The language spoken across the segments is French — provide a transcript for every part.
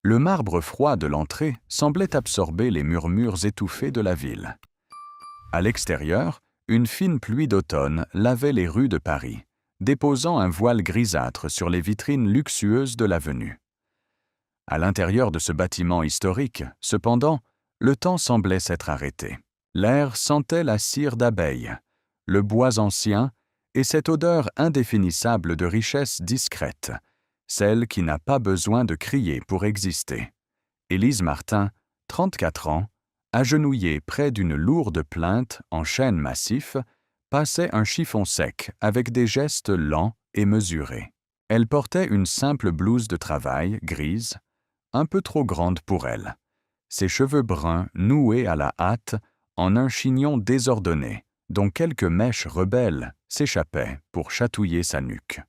Le marbre froid de l'entrée semblait absorber les murmures étouffés de la ville. À l'extérieur, une fine pluie d'automne lavait les rues de Paris, déposant un voile grisâtre sur les vitrines luxueuses de l'avenue. À l'intérieur de ce bâtiment historique, cependant, le temps semblait s'être arrêté. L'air sentait la cire d'abeille, le bois ancien et cette odeur indéfinissable de richesse discrète, celle qui n'a pas besoin de crier pour exister. Élise Martin, 34 ans, agenouillée près d'une lourde plinthe en chêne massif, passait un chiffon sec avec des gestes lents et mesurés. Elle portait une simple blouse de travail grise, un peu trop grande pour elle, ses cheveux bruns noués à la hâte en un chignon désordonné, dont quelques mèches rebelles s'échappaient pour chatouiller sa nuque.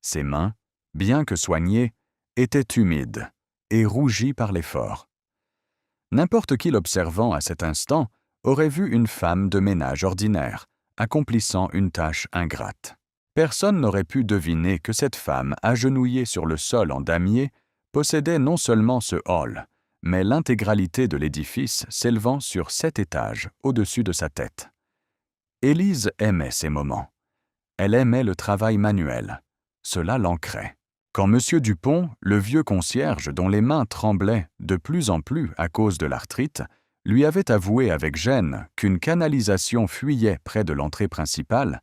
Ses mains, bien que soignées, étaient humides et rougies par l'effort. N'importe qui l'observant à cet instant aurait vu une femme de ménage ordinaire, accomplissant une tâche ingrate. Personne n'aurait pu deviner que cette femme, agenouillée sur le sol en damier, possédait non seulement ce hall, mais l'intégralité de l'édifice s'élevant sur 7 étages au-dessus de sa tête. Élise aimait ces moments. Elle aimait le travail manuel. Cela l'ancrait. Quand M. Dupont, le vieux concierge dont les mains tremblaient de plus en plus à cause de l'arthrite, lui avait avoué avec gêne qu'une canalisation fuyait près de l'entrée principale,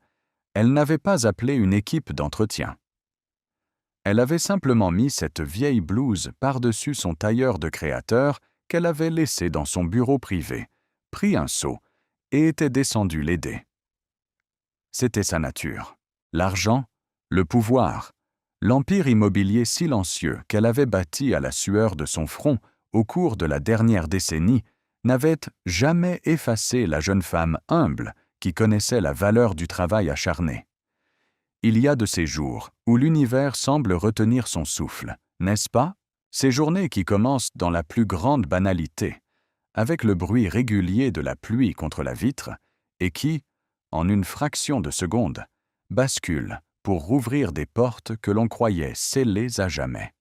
elle n'avait pas appelé une équipe d'entretien. Elle avait simplement mis cette vieille blouse par-dessus son tailleur de créateur qu'elle avait laissé dans son bureau privé, pris un seau et était descendue l'aider. C'était sa nature. L'argent, le pouvoir, l'empire immobilier silencieux qu'elle avait bâti à la sueur de son front au cours de la dernière décennie n'avait jamais effacé la jeune femme humble qui connaissait la valeur du travail acharné. Il y a de ces jours où l'univers semble retenir son souffle, n'est-ce pas? Ces journées qui commencent dans la plus grande banalité, avec le bruit régulier de la pluie contre la vitre, et qui, en une fraction de seconde, basculent pour rouvrir des portes que l'on croyait scellées à jamais.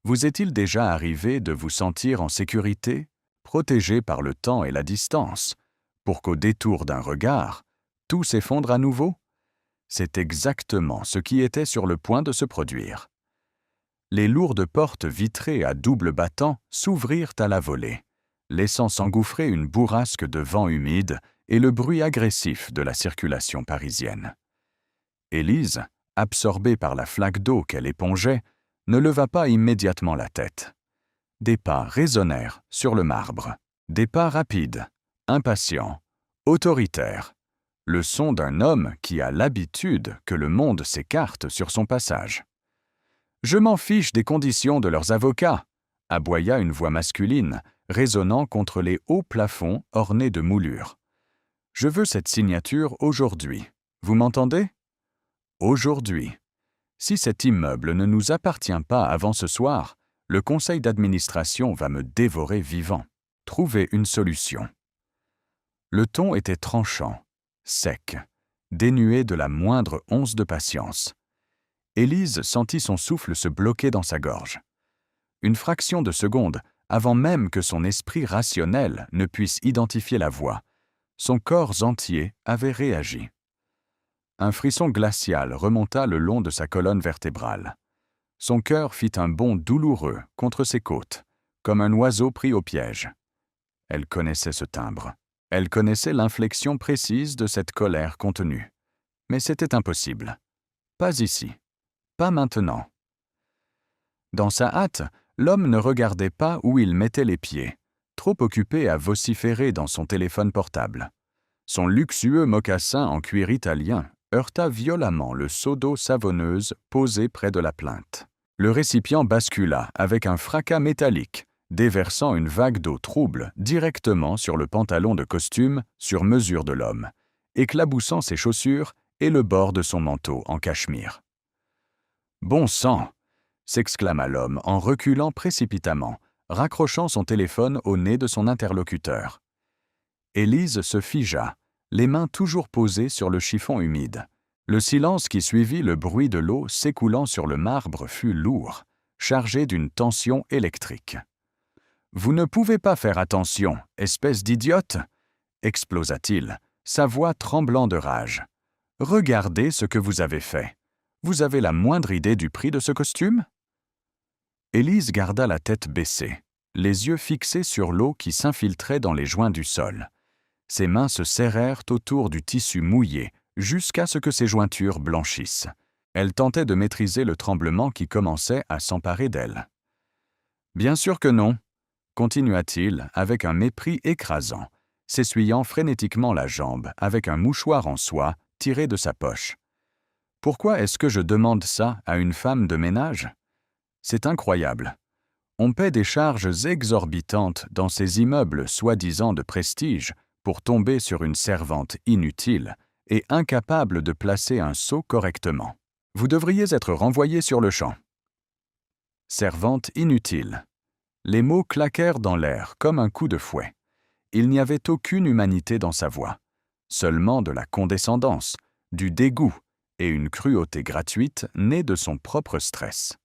Vous est-il déjà arrivé de vous sentir en sécurité, protégé par le temps et la distance, pour qu'au détour d'un regard, tout s'effondre à nouveau? C'est exactement ce qui était sur le point de se produire. Les lourdes portes vitrées à double battant s'ouvrirent à la volée, laissant s'engouffrer une bourrasque de vent humide et le bruit agressif de la circulation parisienne. Élise, absorbée par la flaque d'eau qu'elle épongeait, ne leva pas immédiatement la tête. Des pas résonnèrent sur le marbre. Des pas rapides, impatients, autoritaires. Le son d'un homme qui a l'habitude que le monde s'écarte sur son passage. « Je m'en fiche des conditions de leurs avocats !» aboya une voix masculine, résonnant contre les hauts plafonds ornés de moulures. « Je veux cette signature aujourd'hui. Vous m'entendez? Aujourd'hui. Si cet immeuble ne nous appartient pas avant ce soir, le conseil d'administration va me dévorer vivant. Trouvez une solution. » Le ton était tranchant, sec, dénué de la moindre once de patience. Élise sentit son souffle se bloquer dans sa gorge. Une fraction de seconde, avant même que son esprit rationnel ne puisse identifier la voix, son corps entier avait réagi. Un frisson glacial remonta le long de sa colonne vertébrale. Son cœur fit un bond douloureux contre ses côtes, comme un oiseau pris au piège. Elle connaissait ce timbre. Elle connaissait l'inflexion précise de cette colère contenue. Mais c'était impossible. Pas ici. Pas maintenant. Dans sa hâte, l'homme ne regardait pas où il mettait les pieds, trop occupé à vociférer dans son téléphone portable. Son luxueux mocassin en cuir italien heurta violemment le seau d'eau savonneuse posé près de la plinthe. Le récipient bascula avec un fracas métallique, déversant une vague d'eau trouble directement sur le pantalon de costume sur mesure de l'homme, éclaboussant ses chaussures et le bord de son manteau en cachemire. « Bon sang !» s'exclama l'homme en reculant précipitamment, raccrochant son téléphone au nez de son interlocuteur. Élise se figea, les mains toujours posées sur le chiffon humide. Le silence qui suivit le bruit de l'eau s'écoulant sur le marbre fut lourd, chargé d'une tension électrique. « Vous ne pouvez pas faire attention, espèce d'idiote !» explosa-t-il, sa voix tremblant de rage. « Regardez ce que vous avez fait. Vous avez la moindre idée du prix de ce costume ?» Élise garda la tête baissée, les yeux fixés sur l'eau qui s'infiltrait dans les joints du sol. Ses mains se serrèrent autour du tissu mouillé jusqu'à ce que ses jointures blanchissent. Elle tentait de maîtriser le tremblement qui commençait à s'emparer d'elle. « Bien sûr que non », continua-t-il avec un mépris écrasant, s'essuyant frénétiquement la jambe avec un mouchoir en soie tiré de sa poche. « Pourquoi est-ce que je demande ça à une femme de ménage ? C'est incroyable. On paie des charges exorbitantes dans ces immeubles soi-disant de prestige pour tomber sur une servante inutile et incapable de placer un seau correctement. Vous devriez être renvoyé sur le champ. » Servante inutile. Les mots claquèrent dans l'air comme un coup de fouet. Il n'y avait aucune humanité dans sa voix, seulement de la condescendance, du dégoût et une cruauté gratuite née de son propre stress.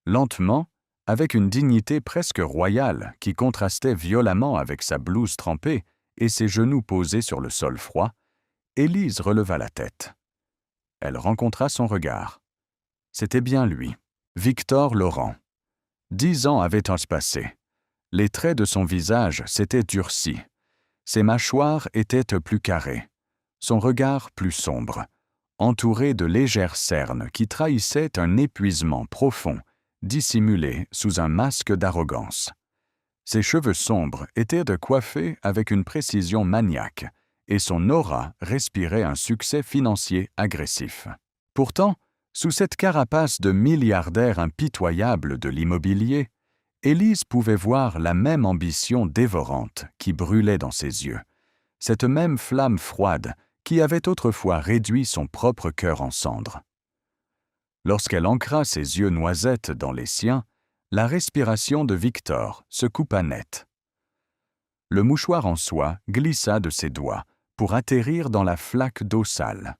Lentement, avec une dignité presque royale qui contrastait violemment avec sa blouse trempée et ses genoux posés sur le sol froid, Élise releva la tête. Elle rencontra son regard. C'était bien lui, Victor Laurent. 10 ans avaient passé. Les traits de son visage s'étaient durcis. Ses mâchoires étaient plus carrées. Son regard plus sombre, entouré de légères cernes qui trahissaient un épuisement profond, dissimulé sous un masque d'arrogance. Ses cheveux sombres étaient coiffés avec une précision maniaque, et son aura respirait un succès financier agressif. Pourtant, sous cette carapace de milliardaire impitoyable de l'immobilier, Élise pouvait voir la même ambition dévorante qui brûlait dans ses yeux, cette même flamme froide qui avait autrefois réduit son propre cœur en cendres. Lorsqu'elle ancra ses yeux noisettes dans les siens, la respiration de Victor se coupa net. Le mouchoir en soie glissa de ses doigts pour atterrir dans la flaque d'eau sale.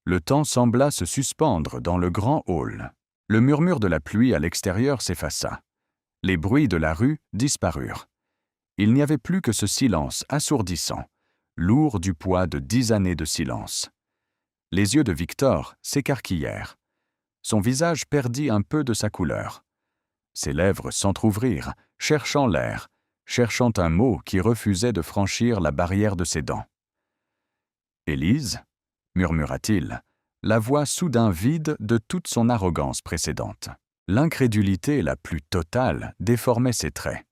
Le temps sembla se suspendre dans le grand hall. Le murmure de la pluie à l'extérieur s'effaça. Les bruits de la rue disparurent. Il n'y avait plus que ce silence assourdissant, lourd du poids de 10 années de silence. Les yeux de Victor s'écarquillèrent. Son visage perdit un peu de sa couleur. Ses lèvres s'entr'ouvrirent, cherchant l'air, cherchant un mot qui refusait de franchir la barrière de ses dents. « Élise » murmura-t-il, la voix soudain vide de toute son arrogance précédente. L'incrédulité la plus totale déformait ses traits.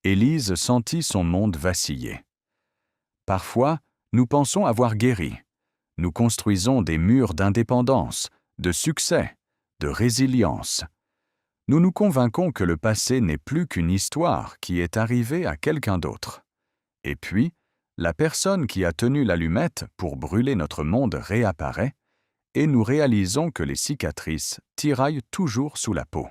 Élise sentit son monde vaciller. Parfois, nous pensons avoir guéri. Nous construisons des murs d'indépendance, de succès, de résilience. Nous nous convainquons que le passé n'est plus qu'une histoire qui est arrivée à quelqu'un d'autre. Et puis, la personne qui a tenu l'allumette pour brûler notre monde réapparaît, et nous réalisons que les cicatrices tiraillent toujours sous la peau.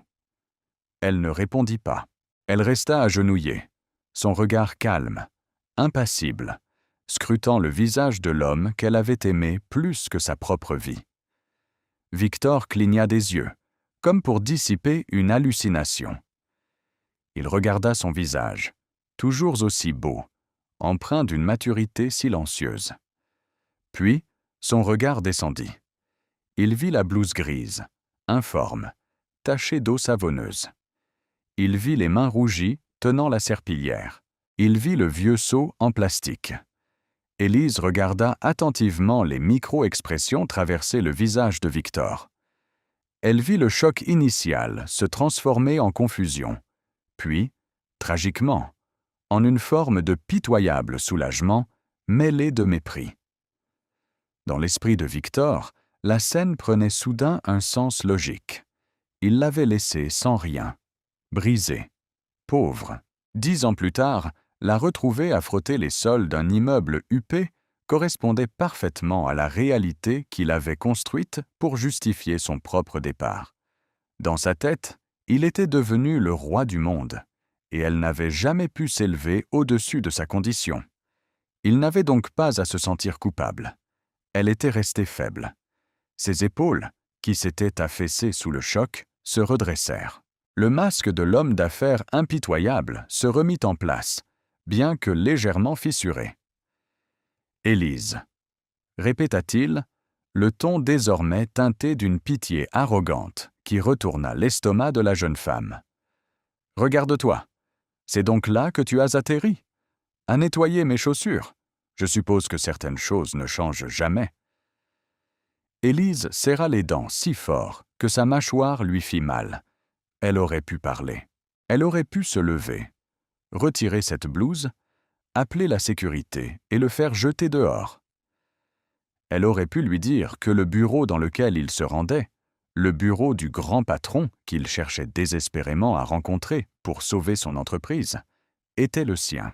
Elle ne répondit pas. Elle resta agenouillée, son regard calme, impassible, scrutant le visage de l'homme qu'elle avait aimé plus que sa propre vie. Victor cligna des yeux, comme pour dissiper une hallucination. Il regarda son visage, toujours aussi beau, empreint d'une maturité silencieuse. Puis, son regard descendit. Il vit la blouse grise, informe, tachée d'eau savonneuse. Il vit les mains rougies tenant la serpillière. Il vit le vieux seau en plastique. Élise regarda attentivement les micro-expressions traverser le visage de Victor. Elle vit le choc initial se transformer en confusion, puis, tragiquement, en une forme de pitoyable soulagement mêlé de mépris. Dans l'esprit de Victor, la scène prenait soudain un sens logique. Il l'avait laissée sans rien, brisée, pauvre. 10 ans plus tard, la retrouver à frotter les sols d'un immeuble huppé correspondait parfaitement à la réalité qu'il avait construite pour justifier son propre départ. Dans sa tête, il était devenu le roi du monde, et elle n'avait jamais pu s'élever au-dessus de sa condition. Il n'avait donc pas à se sentir coupable. Elle était restée faible. Ses épaules, qui s'étaient affaissées sous le choc, se redressèrent. Le masque de l'homme d'affaires impitoyable se remit en place, bien que légèrement fissuré. « Élise », répéta-t-il, le ton désormais teinté d'une pitié arrogante qui retourna l'estomac de la jeune femme. « Regarde-toi, c'est donc là que tu as atterri? À nettoyer mes chaussures. Je suppose que certaines choses ne changent jamais. » Élise serra les dents si fort que sa mâchoire lui fit mal. Elle aurait pu parler. Elle aurait pu se lever, retirer cette blouse, appeler la sécurité et le faire jeter dehors. Elle aurait pu lui dire que le bureau dans lequel il se rendait, le bureau du grand patron qu'il cherchait désespérément à rencontrer pour sauver son entreprise, était le sien.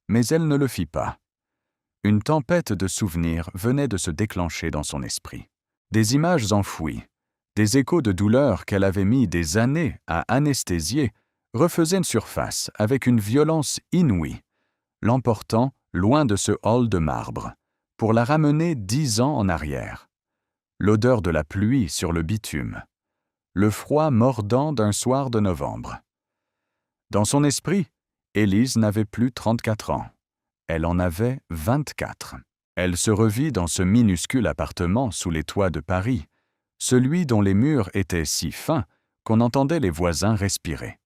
Mais elle ne le fit pas. Une tempête de souvenirs venait de se déclencher dans son esprit. Des images enfouies, des échos de douleur qu'elle avait mis des années à anesthésier, refaisaient une surface avec une violence inouïe, l'emportant loin de ce hall de marbre, pour la ramener 10 ans en arrière. L'odeur de la pluie sur le bitume, le froid mordant d'un soir de novembre. Dans son esprit, Élise n'avait plus 34 ans. Elle en avait 24. Elle se revit dans ce minuscule appartement sous les toits de Paris, celui dont les murs étaient si fins qu'on entendait les voisins respirer.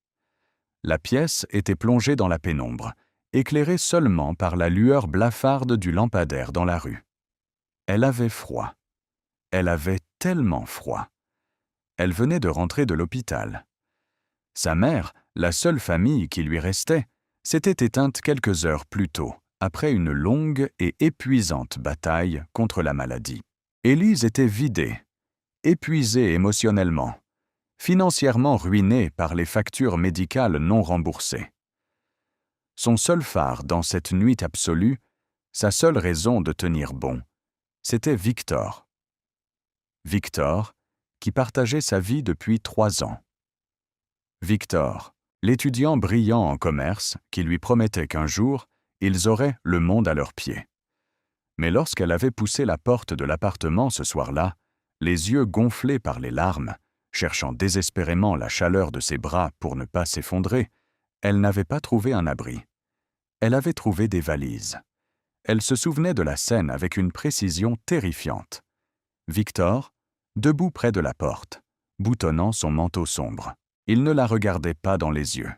La pièce était plongée dans la pénombre, éclairée seulement par la lueur blafarde du lampadaire dans la rue. Elle avait froid. Elle avait tellement froid. Elle venait de rentrer de l'hôpital. Sa mère, la seule famille qui lui restait, s'était éteinte quelques heures plus tôt, après une longue et épuisante bataille contre la maladie. Élise était vidée, épuisée émotionnellement, financièrement ruinée par les factures médicales non remboursées. Son seul phare dans cette nuit absolue, sa seule raison de tenir bon, c'était Victor. Victor, qui partageait sa vie depuis 3 ans. Victor, l'étudiant brillant en commerce qui lui promettait qu'un jour, ils auraient le monde à leurs pieds. Mais lorsqu'elle avait poussé la porte de l'appartement ce soir-là, les yeux gonflés par les larmes, cherchant désespérément la chaleur de ses bras pour ne pas s'effondrer, elle n'avait pas trouvé un abri. Elle avait trouvé des valises. Elle se souvenait de la scène avec une précision terrifiante. Victor, debout près de la porte, boutonnant son manteau sombre. Il ne la regardait pas dans les yeux.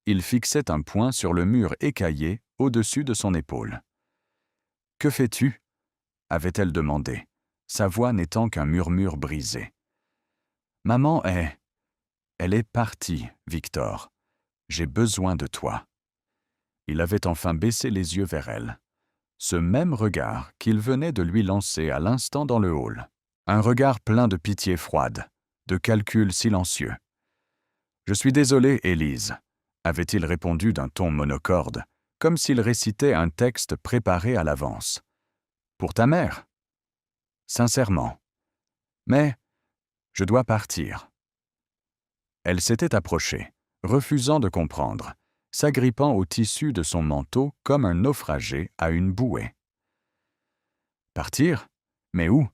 Il fixait un poing sur le mur écaillé au-dessus de son épaule. « Que fais-tu » avait-elle demandé, sa voix n'étant qu'un murmure brisé. « Maman est... Elle est partie, Victor. J'ai besoin de toi. » Il avait enfin baissé les yeux vers elle. Ce même regard qu'il venait de lui lancer à l'instant dans le hall. Un regard plein de pitié froide, de calcul silencieux. « Je suis désolé, Élise, » avait-il répondu d'un ton monocorde, comme s'il récitait un texte préparé à l'avance. « Pour ta mère ?»« Sincèrement. »« Mais je dois partir. » Elle s'était approchée, refusant de comprendre, s'agrippant au tissu de son manteau comme un naufragé à une bouée. « Partir? Mais où?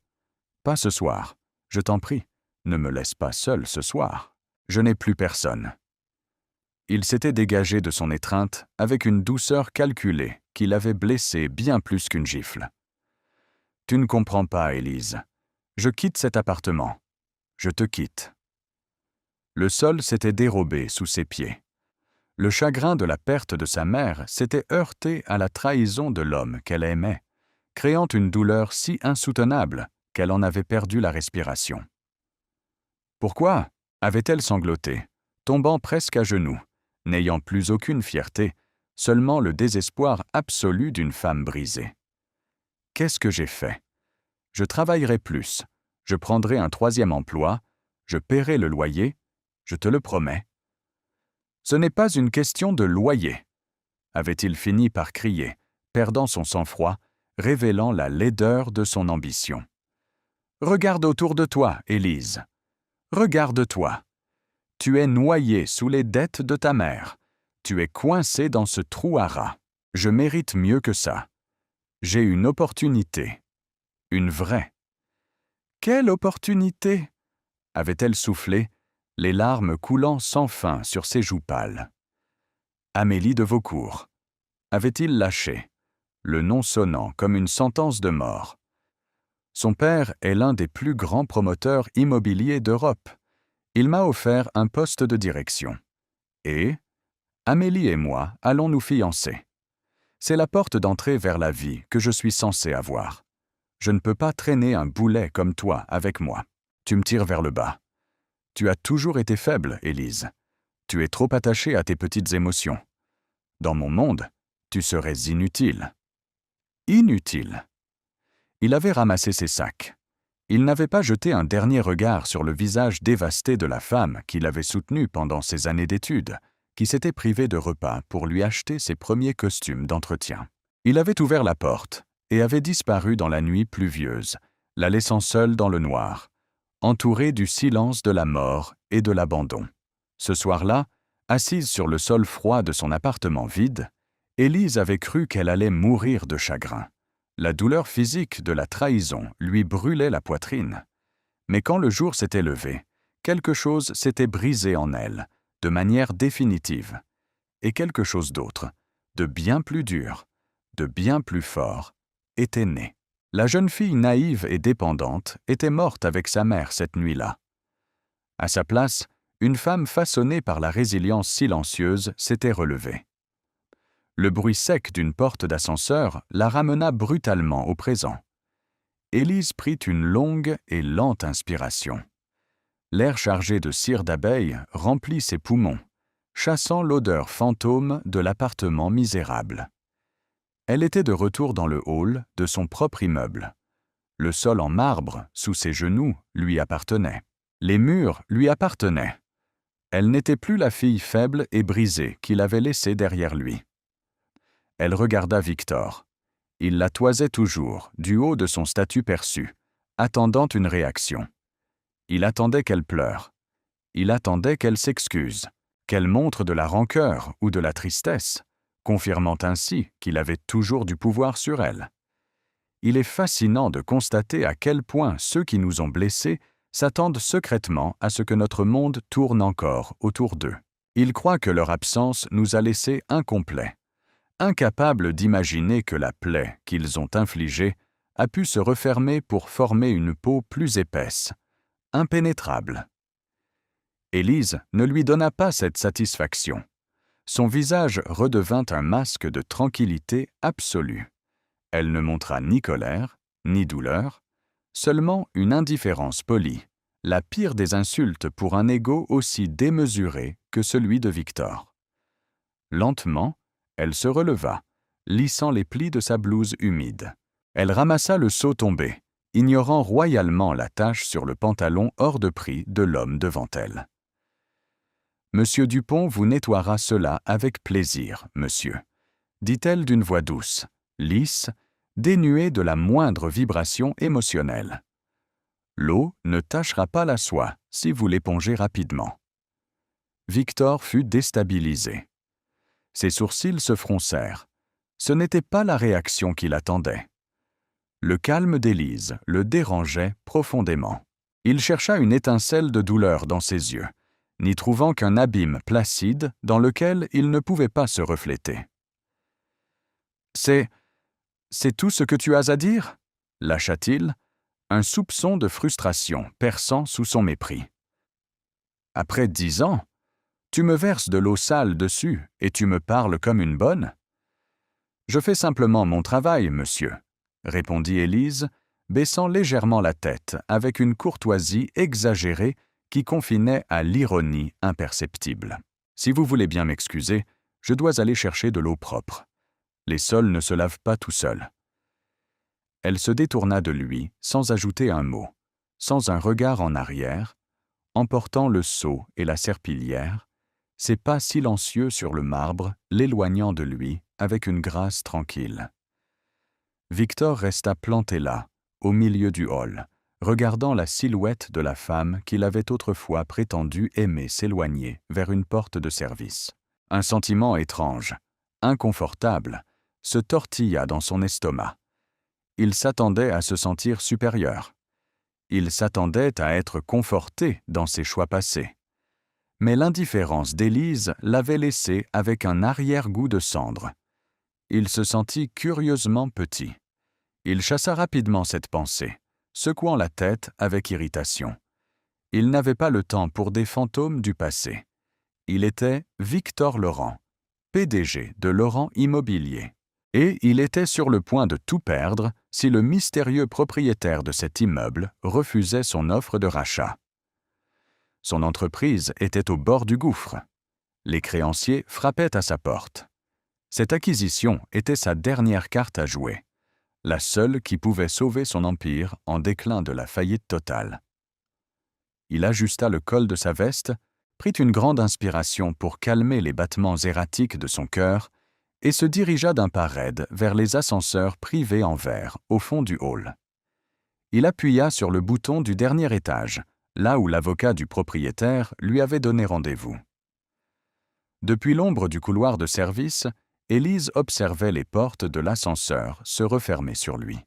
Pas ce soir. Je t'en prie, ne me laisse pas seule ce soir. Je n'ai plus personne. » Il s'était dégagé de son étreinte avec une douceur calculée qui l'avait blessé bien plus qu'une gifle. « Tu ne comprends pas, Élise. Je quitte cet appartement. Je te quitte. » Le sol s'était dérobé sous ses pieds. Le chagrin de la perte de sa mère s'était heurté à la trahison de l'homme qu'elle aimait, créant une douleur si insoutenable qu'elle en avait perdu la respiration. « Pourquoi » avait-elle sangloté, tombant presque à genoux, n'ayant plus aucune fierté, seulement le désespoir absolu d'une femme brisée. « Qu'est-ce que j'ai fait? Je travaillerai plus, je prendrai un 3e emploi, je paierai le loyer, je te le promets. »« Ce n'est pas une question de loyer » avait-il fini par crier, perdant son sang-froid, révélant la laideur de son ambition. « Regarde autour de toi, Élise. Regarde-toi. Tu es noyée sous les dettes de ta mère. Tu es coincée dans ce trou à rats. Je mérite mieux que ça. J'ai une opportunité. Une vraie. » « Quelle opportunité » avait-elle soufflé, les larmes coulant sans fin sur ses joues pâles. Amélie de Vaucourt, avait-il lâché, le nom sonnant comme une sentence de mort. Son père est l'un des plus grands promoteurs immobiliers d'Europe. Il m'a offert un poste de direction. Et Amélie et moi allons nous fiancer. C'est la porte d'entrée vers la vie que je suis censé avoir. Je ne peux pas traîner un boulet comme toi avec moi. Tu me tires vers le bas. Tu as toujours été faible, Élise. Tu es trop attachée à tes petites émotions. Dans mon monde, tu serais inutile. Inutile. Il avait ramassé ses sacs. Il n'avait pas jeté un dernier regard sur le visage dévasté de la femme qu'il avait soutenue pendant ses années d'études, qui s'était privée de repas pour lui acheter ses premiers costumes d'entretien. Il avait ouvert la porte et avait disparu dans la nuit pluvieuse, la laissant seule dans le noir, entourée du silence de la mort et de l'abandon. Ce soir-là, assise sur le sol froid de son appartement vide, Élise avait cru qu'elle allait mourir de chagrin. La douleur physique de la trahison lui brûlait la poitrine. Mais quand le jour s'était levé, quelque chose s'était brisé en elle, de manière définitive, et quelque chose d'autre, de bien plus dur, de bien plus fort, était né. La jeune fille naïve et dépendante était morte avec sa mère cette nuit-là. À sa place, une femme façonnée par la résilience silencieuse s'était relevée. Le bruit sec d'une porte d'ascenseur la ramena brutalement au présent. Élise prit une longue et lente inspiration. L'air chargé de cire d'abeille remplit ses poumons, chassant l'odeur fantôme de l'appartement misérable. Elle était de retour dans le hall de son propre immeuble. Le sol en marbre, sous ses genoux, lui appartenait. Les murs lui appartenaient. Elle n'était plus la fille faible et brisée qu'il avait laissée derrière lui. Elle regarda Victor. Il la toisait toujours, du haut de son statut perçu, attendant une réaction. Il attendait qu'elle pleure. Il attendait qu'elle s'excuse, qu'elle montre de la rancœur ou de la tristesse, confirmant ainsi qu'il avait toujours du pouvoir sur elle. Il est fascinant de constater à quel point ceux qui nous ont blessés s'attendent secrètement à ce que notre monde tourne encore autour d'eux. Ils croient que leur absence nous a laissés incomplets, incapables d'imaginer que la plaie qu'ils ont infligée a pu se refermer pour former une peau plus épaisse, impénétrable. Élise ne lui donna pas cette satisfaction. Son visage redevint un masque de tranquillité absolue. Elle ne montra ni colère, ni douleur, seulement une indifférence polie, la pire des insultes pour un ego aussi démesuré que celui de Victor. Lentement, elle se releva, lissant les plis de sa blouse humide. Elle ramassa le seau tombé, ignorant royalement la tache sur le pantalon hors de prix de l'homme devant elle. « Monsieur Dupont vous nettoiera cela avec plaisir, monsieur, » dit-elle d'une voix douce, lisse, dénuée de la moindre vibration émotionnelle. L'eau ne tachera pas la soie si vous l'épongez rapidement. Victor fut déstabilisé. Ses sourcils se froncèrent. Ce n'était pas la réaction qu'il attendait. Le calme d'Élise le dérangeait profondément. Il chercha une étincelle de douleur dans ses yeux, n'y trouvant qu'un abîme placide dans lequel il ne pouvait pas se refléter. « C'est tout ce que tu as à dire ?» lâcha-t-il, un soupçon de frustration perçant sous son mépris. « Après 10 ans, tu me verses de l'eau sale dessus et tu me parles comme une bonne ?»« Je fais simplement mon travail, monsieur, » répondit Élise, baissant légèrement la tête avec une courtoisie exagérée qui confinait à l'ironie imperceptible. « Si vous voulez bien m'excuser, je dois aller chercher de l'eau propre. Les sols ne se lavent pas tout seuls. » Elle se détourna de lui sans ajouter un mot, sans un regard en arrière, emportant le seau et la serpillière, ses pas silencieux sur le marbre l'éloignant de lui avec une grâce tranquille. Victor resta planté là, au milieu du hall, regardant la silhouette de la femme qu'il avait autrefois prétendu aimer s'éloigner vers une porte de service. Un sentiment étrange, inconfortable, se tortilla dans son estomac. Il s'attendait à se sentir supérieur. Il s'attendait à être conforté dans ses choix passés. Mais l'indifférence d'Élise l'avait laissé avec un arrière-goût de cendre. Il se sentit curieusement petit. Il chassa rapidement cette pensée, secouant la tête avec irritation. Il n'avait pas le temps pour des fantômes du passé. Il était Victor Laurent, PDG de Laurent Immobilier. Et il était sur le point de tout perdre si le mystérieux propriétaire de cet immeuble refusait son offre de rachat. Son entreprise était au bord du gouffre. Les créanciers frappaient à sa porte. Cette acquisition était sa dernière carte à jouer, la seule qui pouvait sauver son empire en déclin de la faillite totale. Il ajusta le col de sa veste, prit une grande inspiration pour calmer les battements erratiques de son cœur et se dirigea d'un pas raide vers les ascenseurs privés en verre au fond du hall. Il appuya sur le bouton du dernier étage, là où l'avocat du propriétaire lui avait donné rendez-vous. Depuis l'ombre du couloir de service, Élise observait les portes de l'ascenseur se refermer sur lui.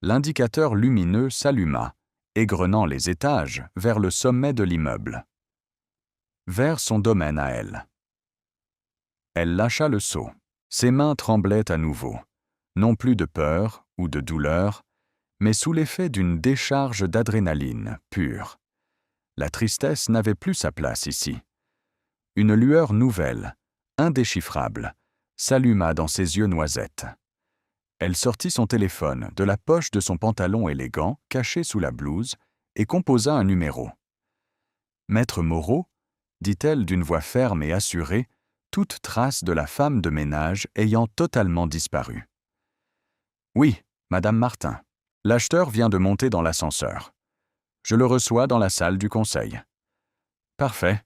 L'indicateur lumineux s'alluma, égrenant les étages vers le sommet de l'immeuble. Vers son domaine à elle. Elle lâcha le seau. Ses mains tremblaient à nouveau, non plus de peur ou de douleur, mais sous l'effet d'une décharge d'adrénaline pure. La tristesse n'avait plus sa place ici. Une lueur nouvelle, indéchiffrable, s'alluma dans ses yeux noisettes. Elle sortit son téléphone de la poche de son pantalon élégant caché sous la blouse et composa un numéro. « Maître Moreau » dit-elle d'une voix ferme et assurée, toute trace de la femme de ménage ayant totalement disparu. « Oui, Madame Martin. L'acheteur vient de monter dans l'ascenseur. Je le reçois dans la salle du conseil. »« Parfait, »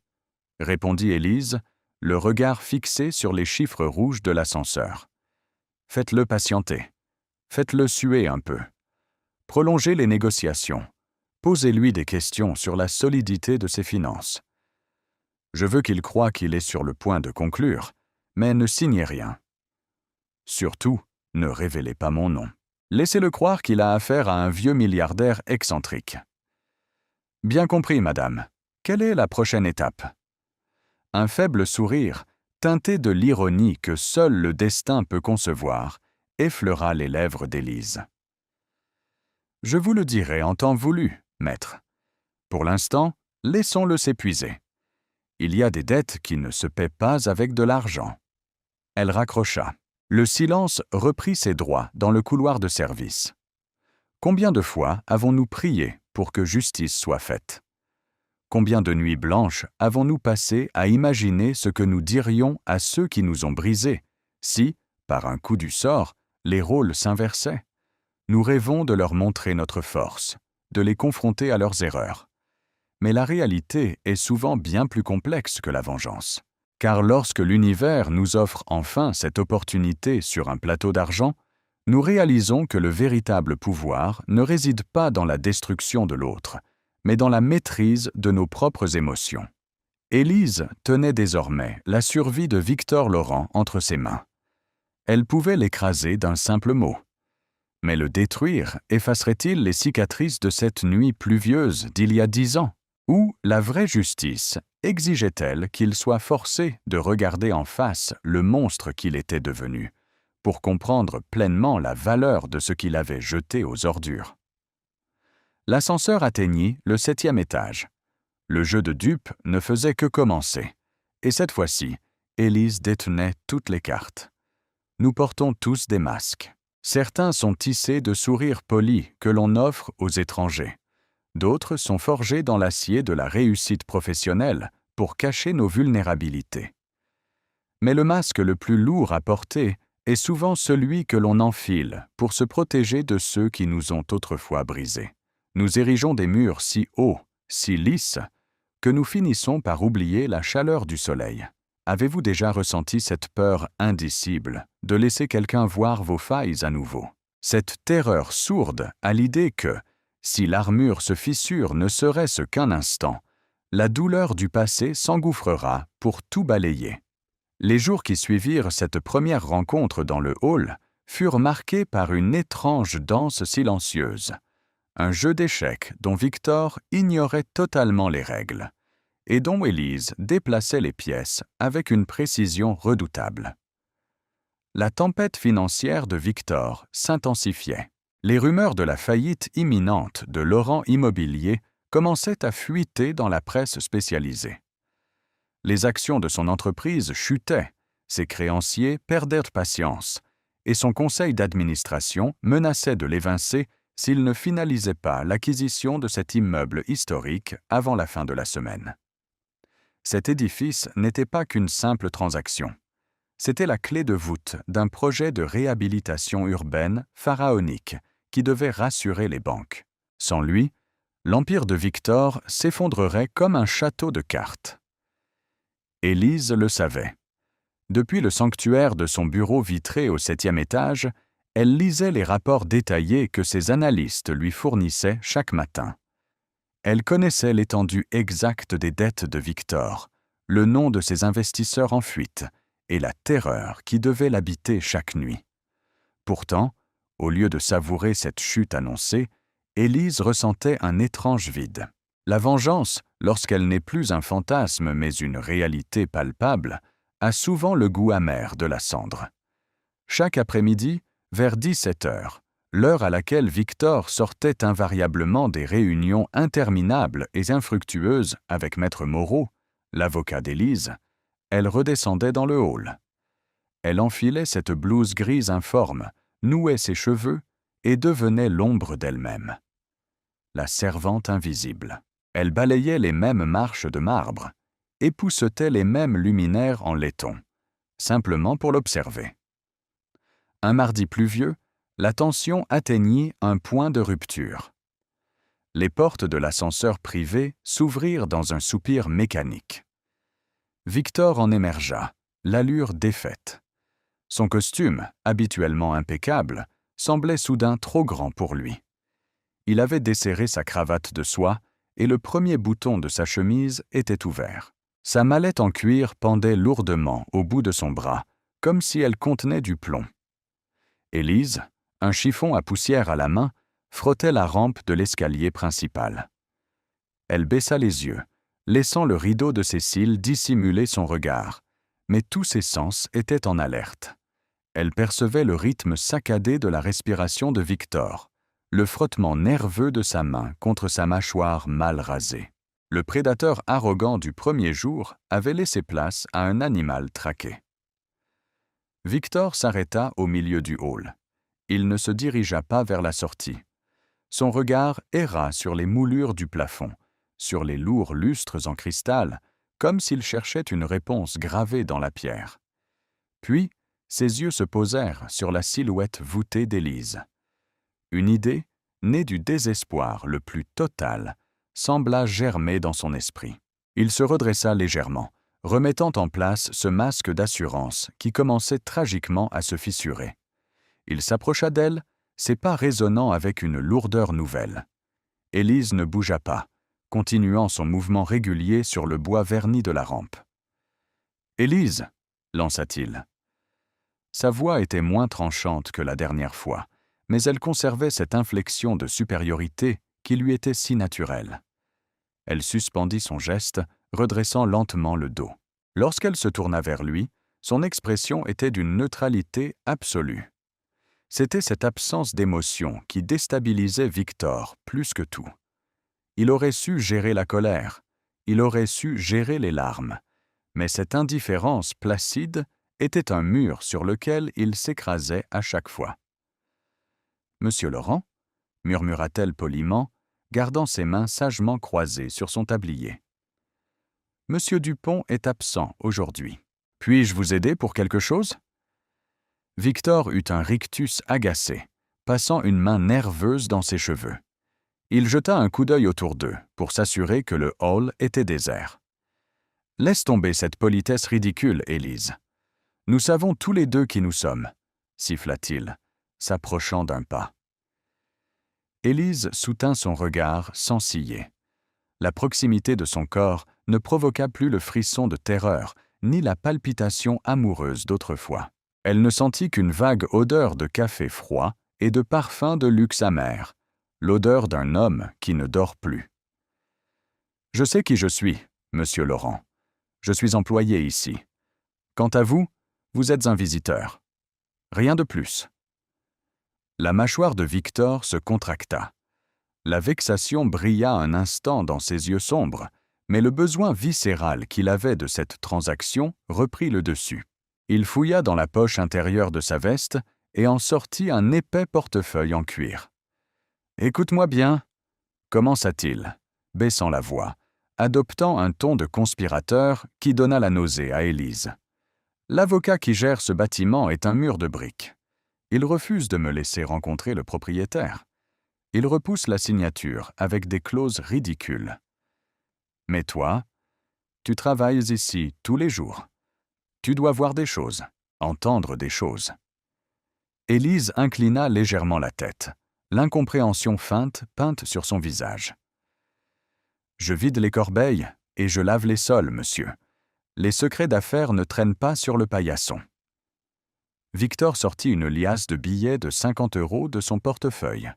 répondit Élise, le regard fixé sur les chiffres rouges de l'ascenseur. « Faites-le patienter. Faites-le suer un peu. Prolongez les négociations. Posez-lui des questions sur la solidité de ses finances. Je veux qu'il croie qu'il est sur le point de conclure, mais ne signez rien. Surtout, ne révélez pas mon nom. Laissez-le croire qu'il a affaire à un vieux milliardaire excentrique. » « Bien compris, madame. Quelle est la prochaine étape ?» Un faible sourire, teinté de l'ironie que seul le destin peut concevoir, effleura les lèvres d'Élise. « Je vous le dirai en temps voulu, maître. Pour l'instant, laissons-le s'épuiser. Il y a des dettes qui ne se paient pas avec de l'argent. » Elle raccrocha. Le silence reprit ses droits dans le couloir de service. Combien de fois avons-nous prié pour que justice soit faite? Combien de nuits blanches avons-nous passées à imaginer ce que nous dirions à ceux qui nous ont brisés, si, par un coup du sort, les rôles s'inversaient? Nous rêvons de leur montrer notre force, de les confronter à leurs erreurs. Mais la réalité est souvent bien plus complexe que la vengeance. Car lorsque l'univers nous offre enfin cette opportunité sur un plateau d'argent, nous réalisons que le véritable pouvoir ne réside pas dans la destruction de l'autre, mais dans la maîtrise de nos propres émotions. Élise tenait désormais la survie de Victor Laurent entre ses mains. Elle pouvait l'écraser d'un simple mot. Mais le détruire effacerait-il les cicatrices de cette nuit pluvieuse d'il y a 10 ans? Ou la vraie justice exigeait-elle qu'il soit forcé de regarder en face le monstre qu'il était devenu, pour comprendre pleinement la valeur de ce qu'il avait jeté aux ordures? L'ascenseur atteignit le 7e étage. Le jeu de dupes ne faisait que commencer. Et cette fois-ci, Élise détenait toutes les cartes. Nous portons tous des masques. Certains sont tissés de sourires polis que l'on offre aux étrangers. D'autres sont forgés dans l'acier de la réussite professionnelle pour cacher nos vulnérabilités. Mais le masque le plus lourd à porter est souvent celui que l'on enfile pour se protéger de ceux qui nous ont autrefois brisés. Nous érigeons des murs si hauts, si lisses, que nous finissons par oublier la chaleur du soleil. Avez-vous déjà ressenti cette peur indicible de laisser quelqu'un voir vos failles à nouveau? Cette terreur sourde à l'idée que, si l'armure se fissure ne serait-ce qu'un instant, la douleur du passé s'engouffrera pour tout balayer. Les jours qui suivirent cette première rencontre dans le hall furent marqués par une étrange danse silencieuse, Un jeu d'échecs dont Victor ignorait totalement les règles et dont Élise déplaçait les pièces avec une précision redoutable. La tempête financière de Victor s'intensifiait. Les rumeurs de la faillite imminente de Laurent Immobilier commençaient à fuiter dans la presse spécialisée. Les actions de son entreprise chutaient, ses créanciers perdaient patience, et son conseil d'administration menaçait de l'évincer s'il ne finalisait pas l'acquisition de cet immeuble historique avant la fin de la semaine. Cet édifice n'était pas qu'une simple transaction. C'était la clé de voûte d'un projet de réhabilitation urbaine pharaonique qui devait rassurer les banques. Sans lui, l'empire de Victor s'effondrerait comme un château de cartes. Élise le savait. Depuis le sanctuaire de son bureau vitré au 7e étage, elle lisait les rapports détaillés que ses analystes lui fournissaient chaque matin. Elle connaissait l'étendue exacte des dettes de Victor, le nom de ses investisseurs en fuite et la terreur qui devait l'habiter chaque nuit. Pourtant, au lieu de savourer cette chute annoncée, Élise ressentait un étrange vide. La vengeance, lorsqu'elle n'est plus un fantasme mais une réalité palpable, a souvent le goût amer de la cendre. Chaque après-midi, vers 17 heures, l'heure à laquelle Victor sortait invariablement des réunions interminables et infructueuses avec Maître Moreau, l'avocat d'Élise, elle redescendait dans le hall. Elle enfilait cette blouse grise informe, nouait ses cheveux et devenait l'ombre d'elle-même. La servante invisible. Elle balayait les mêmes marches de marbre, époussetait les mêmes luminaires en laiton, simplement pour l'observer. Un mardi pluvieux, la tension atteignit un point de rupture. Les portes de l'ascenseur privé s'ouvrirent dans un soupir mécanique. Victor en émergea, l'allure défaite. Son costume, habituellement impeccable, semblait soudain trop grand pour lui. Il avait desserré sa cravate de soie et le premier bouton de sa chemise était ouvert. Sa mallette en cuir pendait lourdement au bout de son bras, comme si elle contenait du plomb. Élise, un chiffon à poussière à la main, frottait la rampe de l'escalier principal. Elle baissa les yeux, laissant le rideau de ses cils dissimuler son regard, mais tous ses sens étaient en alerte. Elle percevait le rythme saccadé de la respiration de Victor, le frottement nerveux de sa main contre sa mâchoire mal rasée. Le prédateur arrogant du premier jour avait laissé place à un animal traqué. Victor s'arrêta au milieu du hall. Il ne se dirigea pas vers la sortie. Son regard erra sur les moulures du plafond, sur les lourds lustres en cristal, comme s'il cherchait une réponse gravée dans la pierre. Puis, ses yeux se posèrent sur la silhouette voûtée d'Élise. Une idée, née du désespoir le plus total, sembla germer dans son esprit. Il se redressa légèrement, remettant en place ce masque d'assurance qui commençait tragiquement à se fissurer. Il s'approcha d'elle, ses pas résonnant avec une lourdeur nouvelle. Élise ne bougea pas, continuant son mouvement régulier sur le bois verni de la rampe. « Élise !» lança-t-il. Sa voix était moins tranchante que la dernière fois, mais elle conservait cette inflexion de supériorité qui lui était si naturelle. Elle suspendit son geste, redressant lentement le dos. Lorsqu'elle se tourna vers lui, son expression était d'une neutralité absolue. C'était cette absence d'émotion qui déstabilisait Victor plus que tout. Il aurait su gérer la colère, il aurait su gérer les larmes, mais cette indifférence placide était un mur sur lequel il s'écrasait à chaque fois. « Monsieur Laurent ?» murmura-t-elle poliment, gardant ses mains sagement croisées sur son tablier. « Monsieur Dupont est absent aujourd'hui. Puis-je vous aider pour quelque chose ?» Victor eut un rictus agacé, passant une main nerveuse dans ses cheveux. Il jeta un coup d'œil autour d'eux pour s'assurer que le hall était désert. « Laisse tomber cette politesse ridicule, Élise. Nous savons tous les deux qui nous sommes, » siffla-t-il, s'approchant d'un pas. Élise soutint son regard sans ciller. La proximité de son corps ne provoqua plus le frisson de terreur, ni la palpitation amoureuse d'autrefois. Elle ne sentit qu'une vague odeur de café froid et de parfum de luxe amer, l'odeur d'un homme qui ne dort plus. « Je sais qui je suis, monsieur Laurent. Je suis employé ici. Quant à vous, vous êtes un visiteur. Rien de plus. » La mâchoire de Victor se contracta. La vexation brilla un instant dans ses yeux sombres, mais le besoin viscéral qu'il avait de cette transaction reprit le dessus. Il fouilla dans la poche intérieure de sa veste et en sortit un épais portefeuille en cuir. « Écoute-moi bien, » commença-t-il, baissant la voix, adoptant un ton de conspirateur qui donna la nausée à Élise. « L'avocat qui gère ce bâtiment est un mur de briques. Il refuse de me laisser rencontrer le propriétaire. Il repousse la signature avec des clauses ridicules. Mais toi, tu travailles ici tous les jours. Tu dois voir des choses, entendre des choses. » Élise inclina légèrement la tête, l'incompréhension feinte peinte sur son visage. « Je vide les corbeilles et je lave les sols, monsieur. Les secrets d'affaires ne traînent pas sur le paillasson. » Victor sortit une liasse de billets de 50 € de son portefeuille.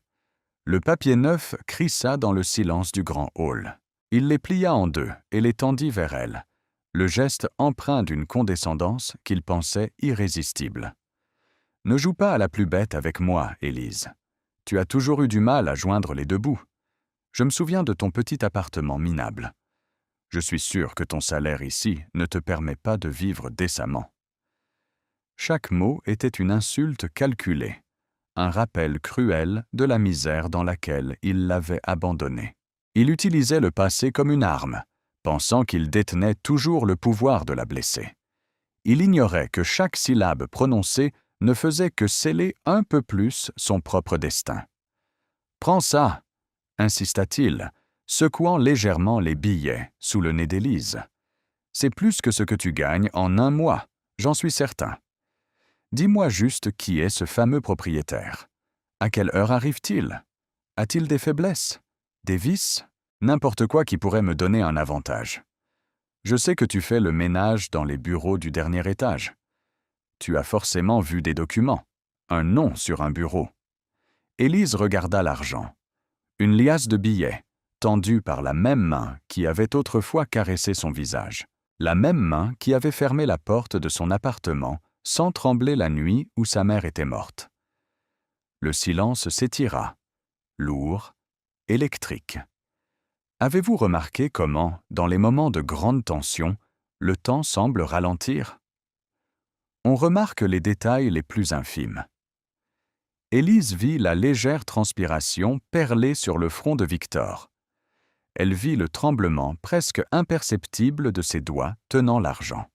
Le papier neuf crissa dans le silence du grand hall. Il les plia en deux et les tendit vers elle, le geste empreint d'une condescendance qu'il pensait irrésistible. « Ne joue pas à la plus bête avec moi, Élise. Tu as toujours eu du mal à joindre les deux bouts. Je me souviens de ton petit appartement minable. Je suis sûr que ton salaire ici ne te permet pas de vivre décemment. » Chaque mot était une insulte calculée, un rappel cruel de la misère dans laquelle il l'avait abandonnée. Il utilisait le passé comme une arme, pensant qu'il détenait toujours le pouvoir de la blesser. Il ignorait que chaque syllabe prononcée ne faisait que sceller un peu plus son propre destin. « Prends ça !» insista-t-il, secouant légèrement les billets sous le nez d'Élise. « C'est plus que ce que tu gagnes en un mois, j'en suis certain. Dis-moi juste qui est ce fameux propriétaire. À quelle heure arrive-t-il? A-t-il des faiblesses? Des vices? N'importe quoi qui pourrait me donner un avantage. Je sais que tu fais le ménage dans les bureaux du dernier étage. Tu as forcément vu des documents, un nom sur un bureau. » Élise regarda l'argent. Une liasse de billets, tendue par la même main qui avait autrefois caressé son visage. La même main qui avait fermé la porte de son appartement sans trembler la nuit où sa mère était morte. Le silence s'étira, lourd, électrique. Avez-vous remarqué comment, dans les moments de grande tension, le temps semble ralentir? On remarque les détails les plus infimes. Élise vit la légère transpiration perler sur le front de Victor. Elle vit le tremblement presque imperceptible de ses doigts tenant l'argent.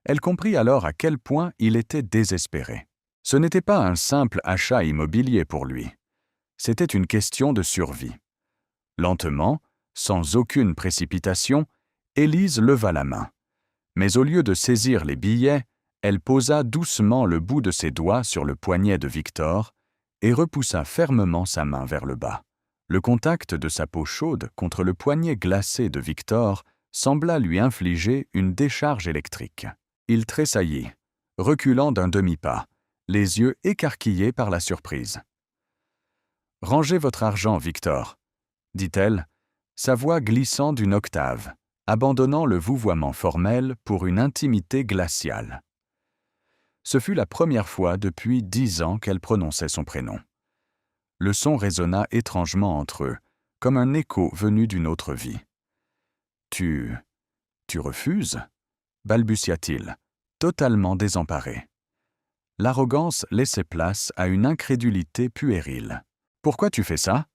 Elle comprit alors à quel point il était désespéré. Ce n'était pas un simple achat immobilier pour lui. C'était une question de survie. Lentement, sans aucune précipitation, Élise leva la main. Mais au lieu de saisir les billets, elle posa doucement le bout de ses doigts sur le poignet de Victor et repoussa fermement sa main vers le bas. Le contact de sa peau chaude contre le poignet glacé de Victor sembla lui infliger une décharge électrique. Il tressaillit, reculant d'un demi-pas, les yeux écarquillés par la surprise. « Rangez votre argent, Victor, » dit-elle, sa voix glissant d'une octave, abandonnant le vouvoiement formel pour une intimité glaciale. Ce fut la première fois depuis 10 ans qu'elle prononçait son prénom. Le son résonna étrangement entre eux, comme un écho venu d'une autre vie. « Tu refuses ?» balbutia-t-il, totalement désemparé. L'arrogance laissait place à une incrédulité puérile. « Pourquoi tu fais ça?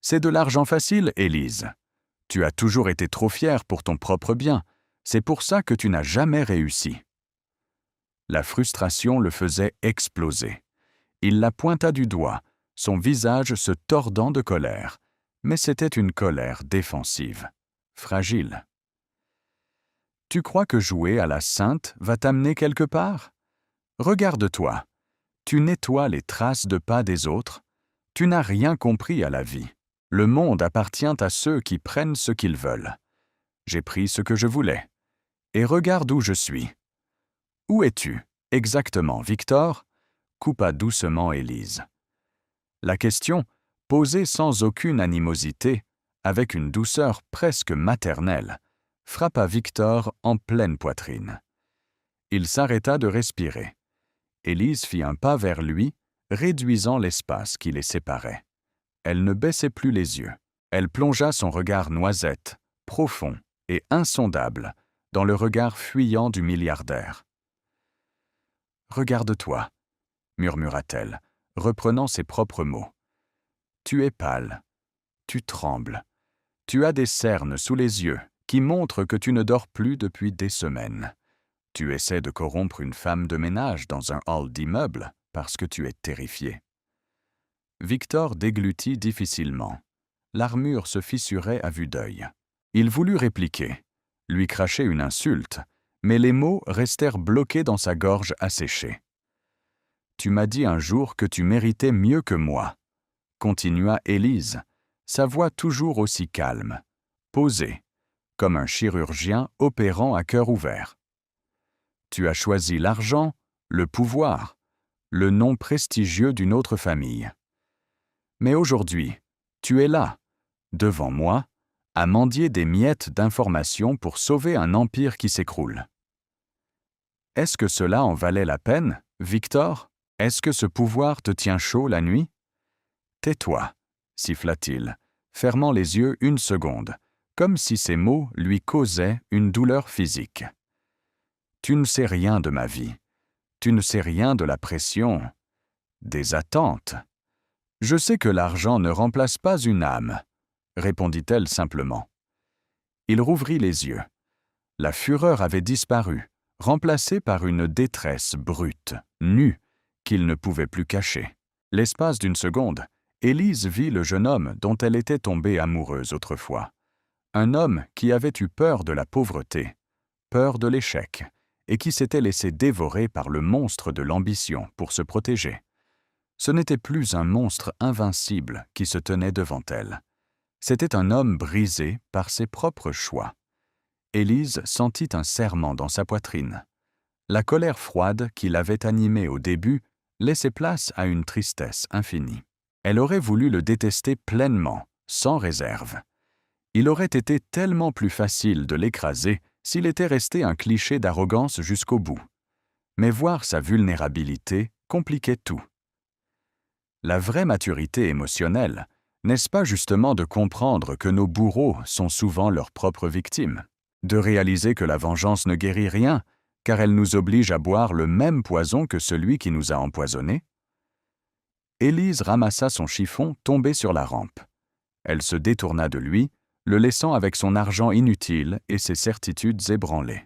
C'est de l'argent facile, Élise. Tu as toujours été trop fière pour ton propre bien. C'est pour ça que tu n'as jamais réussi. » La frustration le faisait exploser. Il la pointa du doigt, son visage se tordant de colère. Mais c'était une colère défensive, fragile. « Tu crois que jouer à la sainte va t'amener quelque part? Regarde-toi. Tu nettoies les traces de pas des autres. Tu n'as rien compris à la vie. Le monde appartient à ceux qui prennent ce qu'ils veulent. J'ai pris ce que je voulais. Et regarde où je suis. » « Où es-tu, exactement, Victor ?» coupa doucement Élise. La question, posé sans aucune animosité, avec une douceur presque maternelle, frappa Victor en pleine poitrine. Il s'arrêta de respirer. Élise fit un pas vers lui, réduisant l'espace qui les séparait. Elle ne baissait plus les yeux. Elle plongea son regard noisette, profond et insondable, dans le regard fuyant du milliardaire. « Regarde-toi, » murmura-t-elle, reprenant ses propres mots. « Tu es pâle, tu trembles, tu as des cernes sous les yeux qui montrent que tu ne dors plus depuis des semaines. Tu essaies de corrompre une femme de ménage dans un hall d'immeuble parce que tu es terrifié. » Victor déglutit difficilement. L'armure se fissurait à vue d'œil. Il voulut répliquer, lui cracher une insulte, mais les mots restèrent bloqués dans sa gorge asséchée. « Tu m'as dit un jour que tu méritais mieux que moi, » continua Élise, sa voix toujours aussi calme, posée, comme un chirurgien opérant à cœur ouvert. « Tu as choisi l'argent, le pouvoir, le nom prestigieux d'une autre famille. Mais aujourd'hui, tu es là, devant moi, à mendier des miettes d'informations pour sauver un empire qui s'écroule. Est-ce que cela en valait la peine, Victor? Est-ce que ce pouvoir te tient chaud la nuit? Tais-toi, siffla-t-il, fermant les yeux une seconde, comme si ces mots lui causaient une douleur physique. Tu ne sais rien de ma vie. Tu ne sais rien de la pression, des attentes. Je sais que l'argent ne remplace pas une âme, répondit-elle simplement. Il rouvrit les yeux. La fureur avait disparu, remplacée par une détresse brute, nue, qu'il ne pouvait plus cacher. L'espace d'une seconde, Élise vit le jeune homme dont elle était tombée amoureuse autrefois. Un homme qui avait eu peur de la pauvreté, peur de l'échec, et qui s'était laissé dévorer par le monstre de l'ambition pour se protéger. Ce n'était plus un monstre invincible qui se tenait devant elle. C'était un homme brisé par ses propres choix. Élise sentit un serrement dans sa poitrine. La colère froide qui l'avait animée au début laissait place à une tristesse infinie. Elle aurait voulu le détester pleinement, sans réserve. Il aurait été tellement plus facile de l'écraser s'il était resté un cliché d'arrogance jusqu'au bout. Mais voir sa vulnérabilité compliquait tout. La vraie maturité émotionnelle, n'est-ce pas justement de comprendre que nos bourreaux sont souvent leurs propres victimes, de réaliser que la vengeance ne guérit rien, car elle nous oblige à boire le même poison que celui qui nous a empoisonnés? Élise ramassa son chiffon tombé sur la rampe. Elle se détourna de lui, le laissant avec son argent inutile et ses certitudes ébranlées.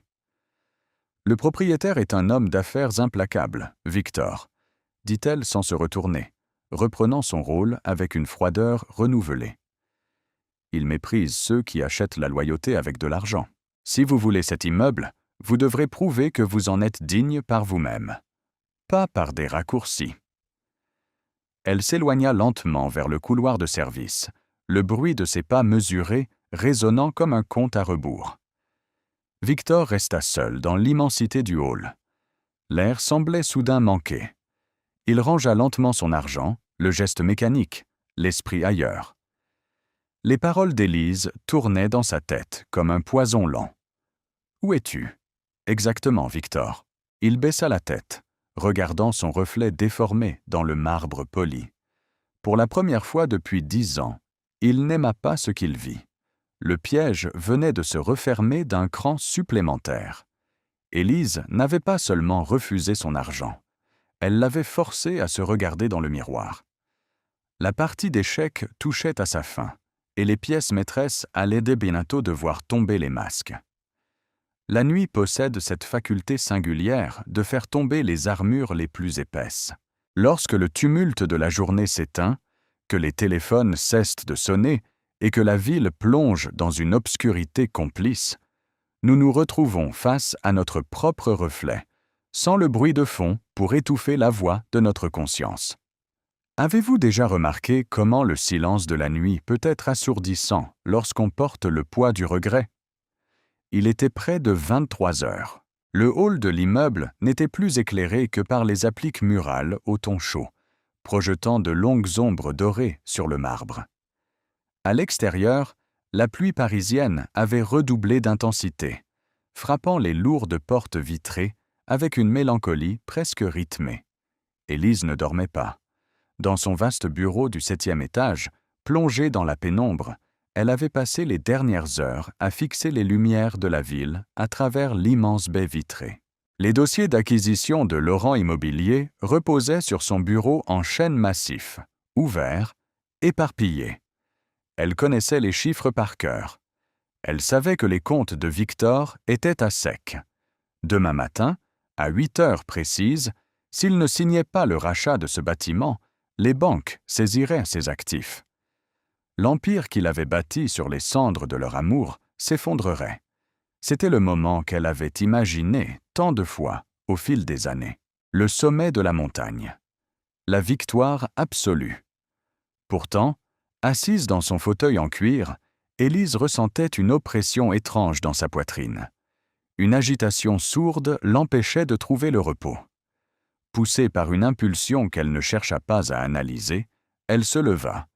Le propriétaire est un homme d'affaires implacable, Victor, dit-elle sans se retourner, reprenant son rôle avec une froideur renouvelée. Il méprise ceux qui achètent la loyauté avec de l'argent. Si vous voulez cet immeuble, vous devrez prouver que vous en êtes digne par vous-même, pas par des raccourcis. Elle s'éloigna lentement vers le couloir de service, le bruit de ses pas mesurés résonnant comme un compte à rebours. Victor resta seul dans l'immensité du hall. L'air semblait soudain manquer. Il rangea lentement son argent, le geste mécanique, l'esprit ailleurs. Les paroles d'Élise tournaient dans sa tête comme un poison lent. « Où es-tu » ? Exactement, Victor. Il baissa la tête, regardant son reflet déformé dans le marbre poli. Pour la première fois depuis 10 ans, il n'aima pas ce qu'il vit. Le piège venait de se refermer d'un cran supplémentaire. Élise n'avait pas seulement refusé son argent, elle l'avait forcé à se regarder dans le miroir. La partie d'échecs touchait à sa fin, et les pièces maîtresses allaient bientôt devoir tomber les masques. La nuit possède cette faculté singulière de faire tomber les armures les plus épaisses. Lorsque le tumulte de la journée s'éteint, que les téléphones cessent de sonner et que la ville plonge dans une obscurité complice, nous nous retrouvons face à notre propre reflet, sans le bruit de fond pour étouffer la voix de notre conscience. Avez-vous déjà remarqué comment le silence de la nuit peut être assourdissant lorsqu'on porte le poids du regret? Il était près de 23 heures. Le hall de l'immeuble n'était plus éclairé que par les appliques murales au ton chaud, projetant de longues ombres dorées sur le marbre. À l'extérieur, la pluie parisienne avait redoublé d'intensité, frappant les lourdes portes vitrées avec une mélancolie presque rythmée. Élise ne dormait pas. Dans son vaste bureau du 7e étage, plongée dans la pénombre, elle avait passé les dernières heures à fixer les lumières de la ville à travers l'immense baie vitrée. Les dossiers d'acquisition de Laurent Immobilier reposaient sur son bureau en chêne massif, ouverts, éparpillés. Elle connaissait les chiffres par cœur. Elle savait que les comptes de Victor étaient à sec. Demain matin, à 8 heures précises, s'il ne signait pas le rachat de ce bâtiment, les banques saisiraient ses actifs. L'empire qu'il avait bâti sur les cendres de leur amour s'effondrerait. C'était le moment qu'elle avait imaginé tant de fois au fil des années. Le sommet de la montagne. La victoire absolue. Pourtant, assise dans son fauteuil en cuir, Élise ressentait une oppression étrange dans sa poitrine. Une agitation sourde l'empêchait de trouver le repos. Poussée par une impulsion qu'elle ne chercha pas à analyser, elle se leva,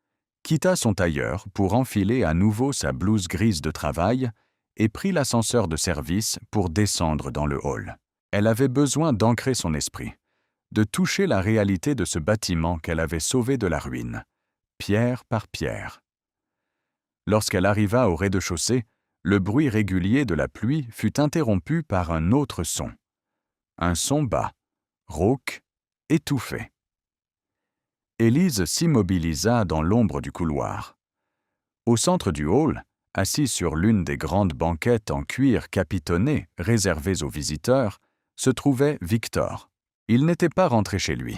quitta son tailleur pour enfiler à nouveau sa blouse grise de travail et prit l'ascenseur de service pour descendre dans le hall. Elle avait besoin d'ancrer son esprit, de toucher la réalité de ce bâtiment qu'elle avait sauvé de la ruine, pierre par pierre. Lorsqu'elle arriva au rez-de-chaussée, le bruit régulier de la pluie fut interrompu par un autre son. Un son bas, rauque, étouffé. Élise s'immobilisa dans l'ombre du couloir. Au centre du hall, assis sur l'une des grandes banquettes en cuir capitonné réservées aux visiteurs, se trouvait Victor. Il n'était pas rentré chez lui.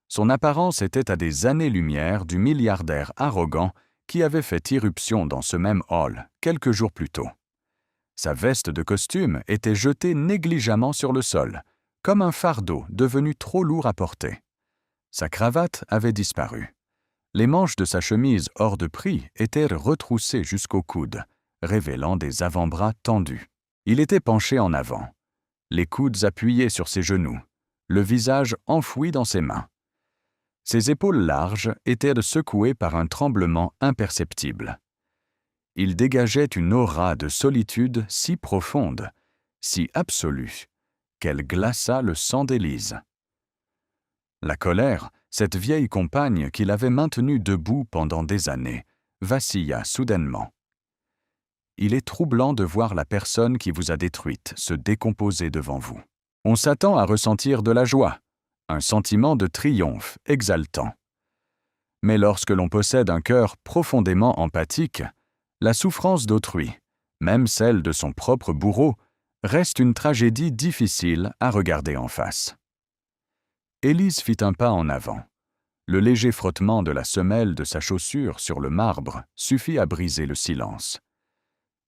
Son apparence était à des années-lumière du milliardaire arrogant qui avait fait irruption dans ce même hall quelques jours plus tôt. Sa veste de costume était jetée négligemment sur le sol, comme un fardeau devenu trop lourd à porter. Sa cravate avait disparu. Les manches de sa chemise hors de prix étaient retroussées jusqu'au coude, révélant des avant-bras tendus. Il était penché en avant, les coudes appuyés sur ses genoux, le visage enfoui dans ses mains. Ses épaules larges étaient secouées par un tremblement imperceptible. Il dégageait une aura de solitude si profonde, si absolue, qu'elle glaça le sang d'Élise. La colère, cette vieille compagne qui l'avait maintenue debout pendant des années, vacilla soudainement. Il est troublant de voir la personne qui vous a détruite se décomposer devant vous. On s'attend à ressentir de la joie, un sentiment de triomphe exaltant. Mais lorsque l'on possède un cœur profondément empathique, la souffrance d'autrui, même celle de son propre bourreau, reste une tragédie difficile à regarder en face. Élise fit un pas en avant. Le léger frottement de la semelle de sa chaussure sur le marbre suffit à briser le silence.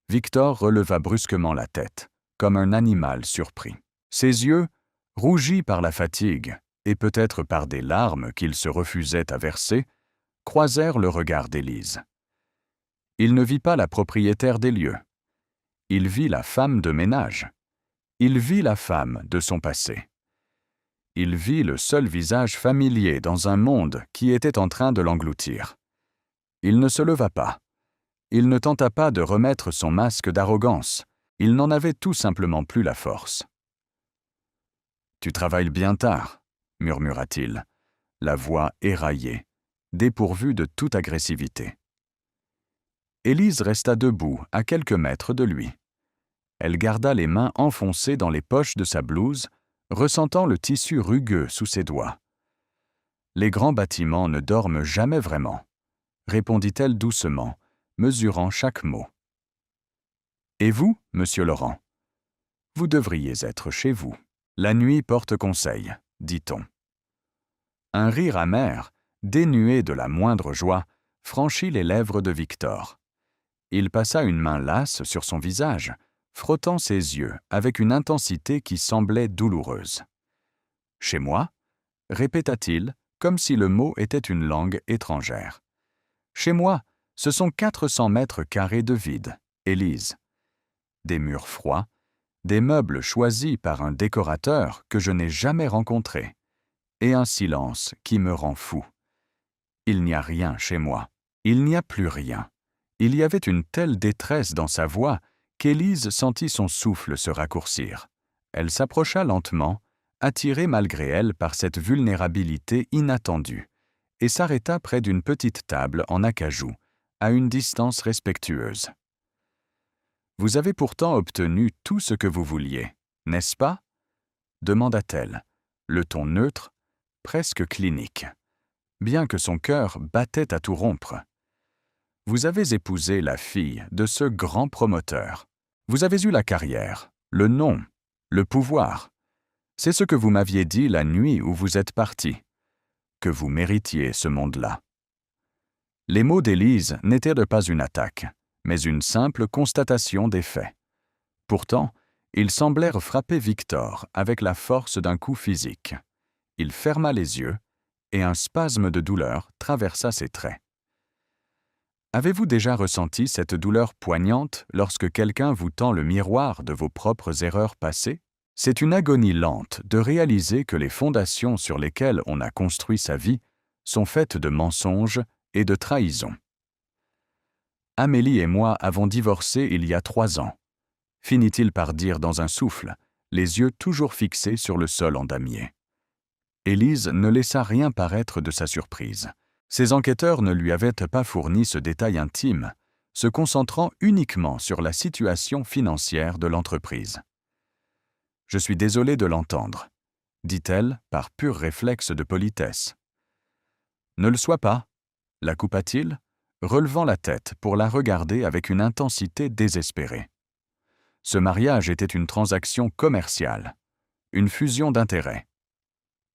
Victor releva brusquement la tête, comme un animal surpris. Ses yeux, rougis par la fatigue et peut-être par des larmes qu'il se refusait à verser, croisèrent le regard d'Élise. Il ne vit pas la propriétaire des lieux. Il vit la femme de ménage. Il vit la femme de son passé. Il vit le seul visage familier dans un monde qui était en train de l'engloutir. Il ne se leva pas. Il ne tenta pas de remettre son masque d'arrogance. Il n'en avait tout simplement plus la force. « Tu travailles bien tard », murmura-t-il, la voix éraillée, dépourvue de toute agressivité. Élise resta debout à quelques mètres de lui. Elle garda les mains enfoncées dans les poches de sa blouse, ressentant le tissu rugueux sous ses doigts. « Les grands bâtiments ne dorment jamais vraiment », répondit-elle doucement, mesurant chaque mot. « Et vous, monsieur Laurent? Vous devriez être chez vous. La nuit porte conseil, dit-on. » Un rire amer, dénué de la moindre joie, franchit les lèvres de Victor. Il passa une main lasse sur son visage, frottant ses yeux avec une intensité qui semblait douloureuse. « Chez moi ?» répéta-t-il, comme si le mot était une langue étrangère. « Chez moi, ce sont 400 mètres carrés de vide, Élise. Des murs froids, des meubles choisis par un décorateur que je n'ai jamais rencontré, et un silence qui me rend fou. Il n'y a rien chez moi. Il n'y a plus rien. » Il y avait une telle détresse dans sa voix qu'Élise sentit son souffle se raccourcir. Elle s'approcha lentement, attirée malgré elle par cette vulnérabilité inattendue, et s'arrêta près d'une petite table en acajou, à une distance respectueuse. « Vous avez pourtant obtenu tout ce que vous vouliez, n'est-ce pas ?» demanda-t-elle, le ton neutre, presque clinique, bien que son cœur battait à tout rompre. « Vous avez épousé la fille de ce grand promoteur. Vous avez eu la carrière, le nom, le pouvoir. C'est ce que vous m'aviez dit la nuit où vous êtes parti, que vous méritiez ce monde-là. » Les mots d'Élise n'étaient pas une attaque, mais une simple constatation des faits. Pourtant, ils semblèrent frapper Victor avec la force d'un coup physique. Il ferma les yeux, et un spasme de douleur traversa ses traits. Avez-vous déjà ressenti cette douleur poignante lorsque quelqu'un vous tend le miroir de vos propres erreurs passées? C'est une agonie lente de réaliser que les fondations sur lesquelles on a construit sa vie sont faites de mensonges et de trahisons. Amélie et moi avons divorcé il y a 3 ans, finit-il par dire dans un souffle, les yeux toujours fixés sur le sol en damier. Élise ne laissa rien paraître de sa surprise. Ses enquêteurs ne lui avaient pas fourni ce détail intime, se concentrant uniquement sur la situation financière de l'entreprise. « Je suis désolée de l'entendre, » dit-elle par pur réflexe de politesse. « Ne le sois pas, » la coupa-t-il, relevant la tête pour la regarder avec une intensité désespérée. Ce mariage était une transaction commerciale, une fusion d'intérêts.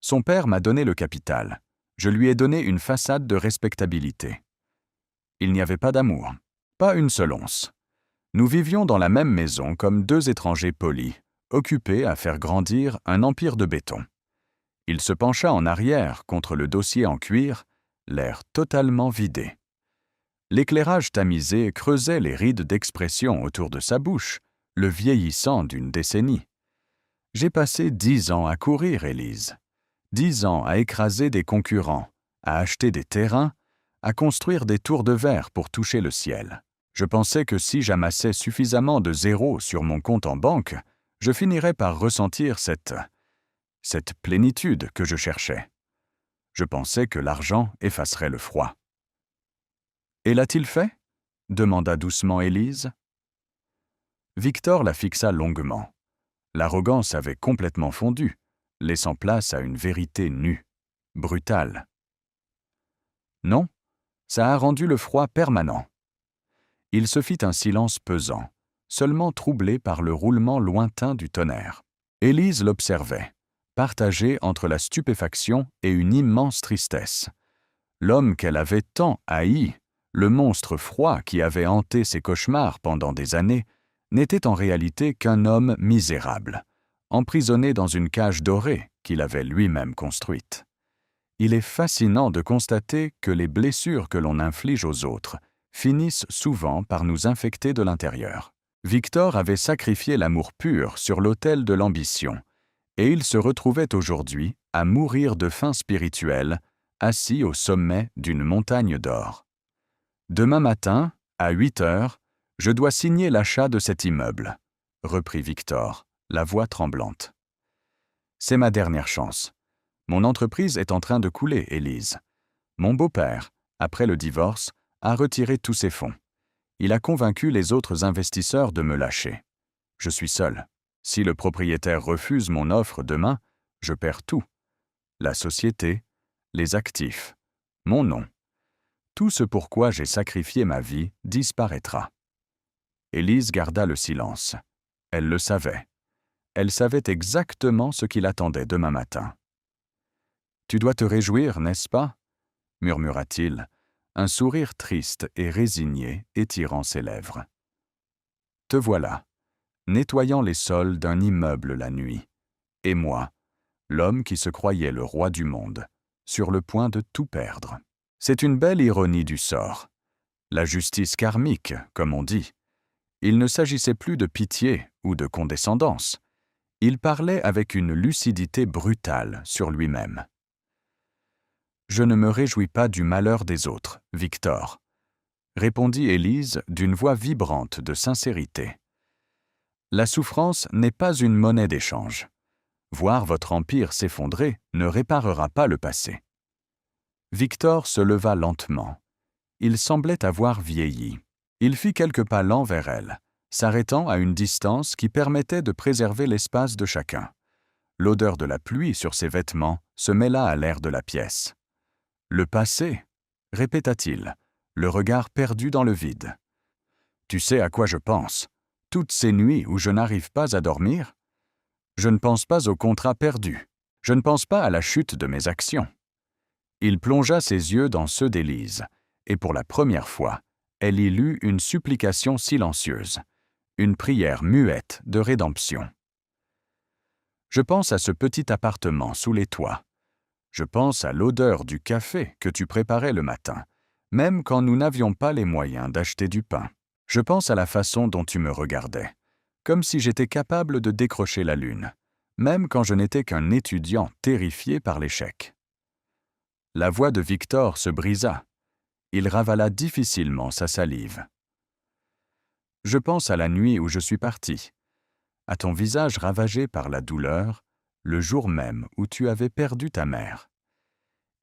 Son père m'a donné le capital. Je lui ai donné une façade de respectabilité. Il n'y avait pas d'amour, pas une seule once. Nous vivions dans la même maison comme 2 étrangers polis, occupés à faire grandir un empire de béton. Il se pencha en arrière contre le dossier en cuir, l'air totalement vidé. L'éclairage tamisé creusait les rides d'expression autour de sa bouche, le vieillissant d'une décennie. J'ai passé 10 ans à courir, Élise. 10 ans à écraser des concurrents, à acheter des terrains, à construire des tours de verre pour toucher le ciel. Je pensais que si j'amassais suffisamment de zéros sur mon compte en banque, je finirais par ressentir cette plénitude que je cherchais. Je pensais que l'argent effacerait le froid. « Et l'a-t-il fait ?» demanda doucement Élise. Victor la fixa longuement. L'arrogance avait complètement fondu, laissant place à une vérité nue, brutale. Non, ça a rendu le froid permanent. Il se fit un silence pesant, seulement troublé par le roulement lointain du tonnerre. Élise l'observait, partagée entre la stupéfaction et une immense tristesse. L'homme qu'elle avait tant haï, le monstre froid qui avait hanté ses cauchemars pendant des années, n'était en réalité qu'un homme misérable, emprisonné dans une cage dorée qu'il avait lui-même construite. Il est fascinant de constater que les blessures que l'on inflige aux autres finissent souvent par nous infecter de l'intérieur. Victor avait sacrifié l'amour pur sur l'autel de l'ambition, et il se retrouvait aujourd'hui à mourir de faim spirituelle, assis au sommet d'une montagne d'or. « Demain matin, à 8 heures, je dois signer l'achat de cet immeuble, » reprit Victor, la voix tremblante. « C'est ma dernière chance. Mon entreprise est en train de couler, Élise. Mon beau-père, après le divorce, a retiré tous ses fonds. Il a convaincu les autres investisseurs de me lâcher. Je suis seul. Si le propriétaire refuse mon offre demain, je perds tout. La société, les actifs, mon nom. Tout ce pourquoi j'ai sacrifié ma vie disparaîtra. » Élise garda le silence. Elle le savait. Elle savait exactement ce qui l'attendait demain matin. « Tu dois te réjouir, n'est-ce pas ?» murmura-t-il, un sourire triste et résigné étirant ses lèvres. « Te voilà, nettoyant les sols d'un immeuble la nuit, et moi, l'homme qui se croyait le roi du monde, sur le point de tout perdre. C'est une belle ironie du sort. La justice karmique, comme on dit. Il ne s'agissait plus de pitié ou de condescendance. Il parlait avec une lucidité brutale sur lui-même. « Je ne me réjouis pas du malheur des autres, Victor, répondit Élise d'une voix vibrante de sincérité. La souffrance n'est pas une monnaie d'échange. Voir votre empire s'effondrer ne réparera pas le passé. Victor se leva lentement. Il semblait avoir vieilli. Il fit quelques pas lents vers elle, s'arrêtant à une distance qui permettait de préserver l'espace de chacun. L'odeur de la pluie sur ses vêtements se mêla à l'air de la pièce. « Le passé » répéta-t-il, le regard perdu dans le vide. « Tu sais à quoi je pense, toutes ces nuits où je n'arrive pas à dormir ? Je ne pense pas au contrat perdu. Je ne pense pas à la chute de mes actions. » Il plongea ses yeux dans ceux d'Élise, et pour la première fois, elle y lut une supplication silencieuse, une prière muette de rédemption. « Je pense à ce petit appartement sous les toits. Je pense à l'odeur du café que tu préparais le matin, même quand nous n'avions pas les moyens d'acheter du pain. Je pense à la façon dont tu me regardais, comme si j'étais capable de décrocher la lune, même quand je n'étais qu'un étudiant terrifié par l'échec. » La voix de Victor se brisa. Il ravala difficilement sa salive. « Je pense à la nuit où je suis parti, à ton visage ravagé par la douleur, le jour même où tu avais perdu ta mère.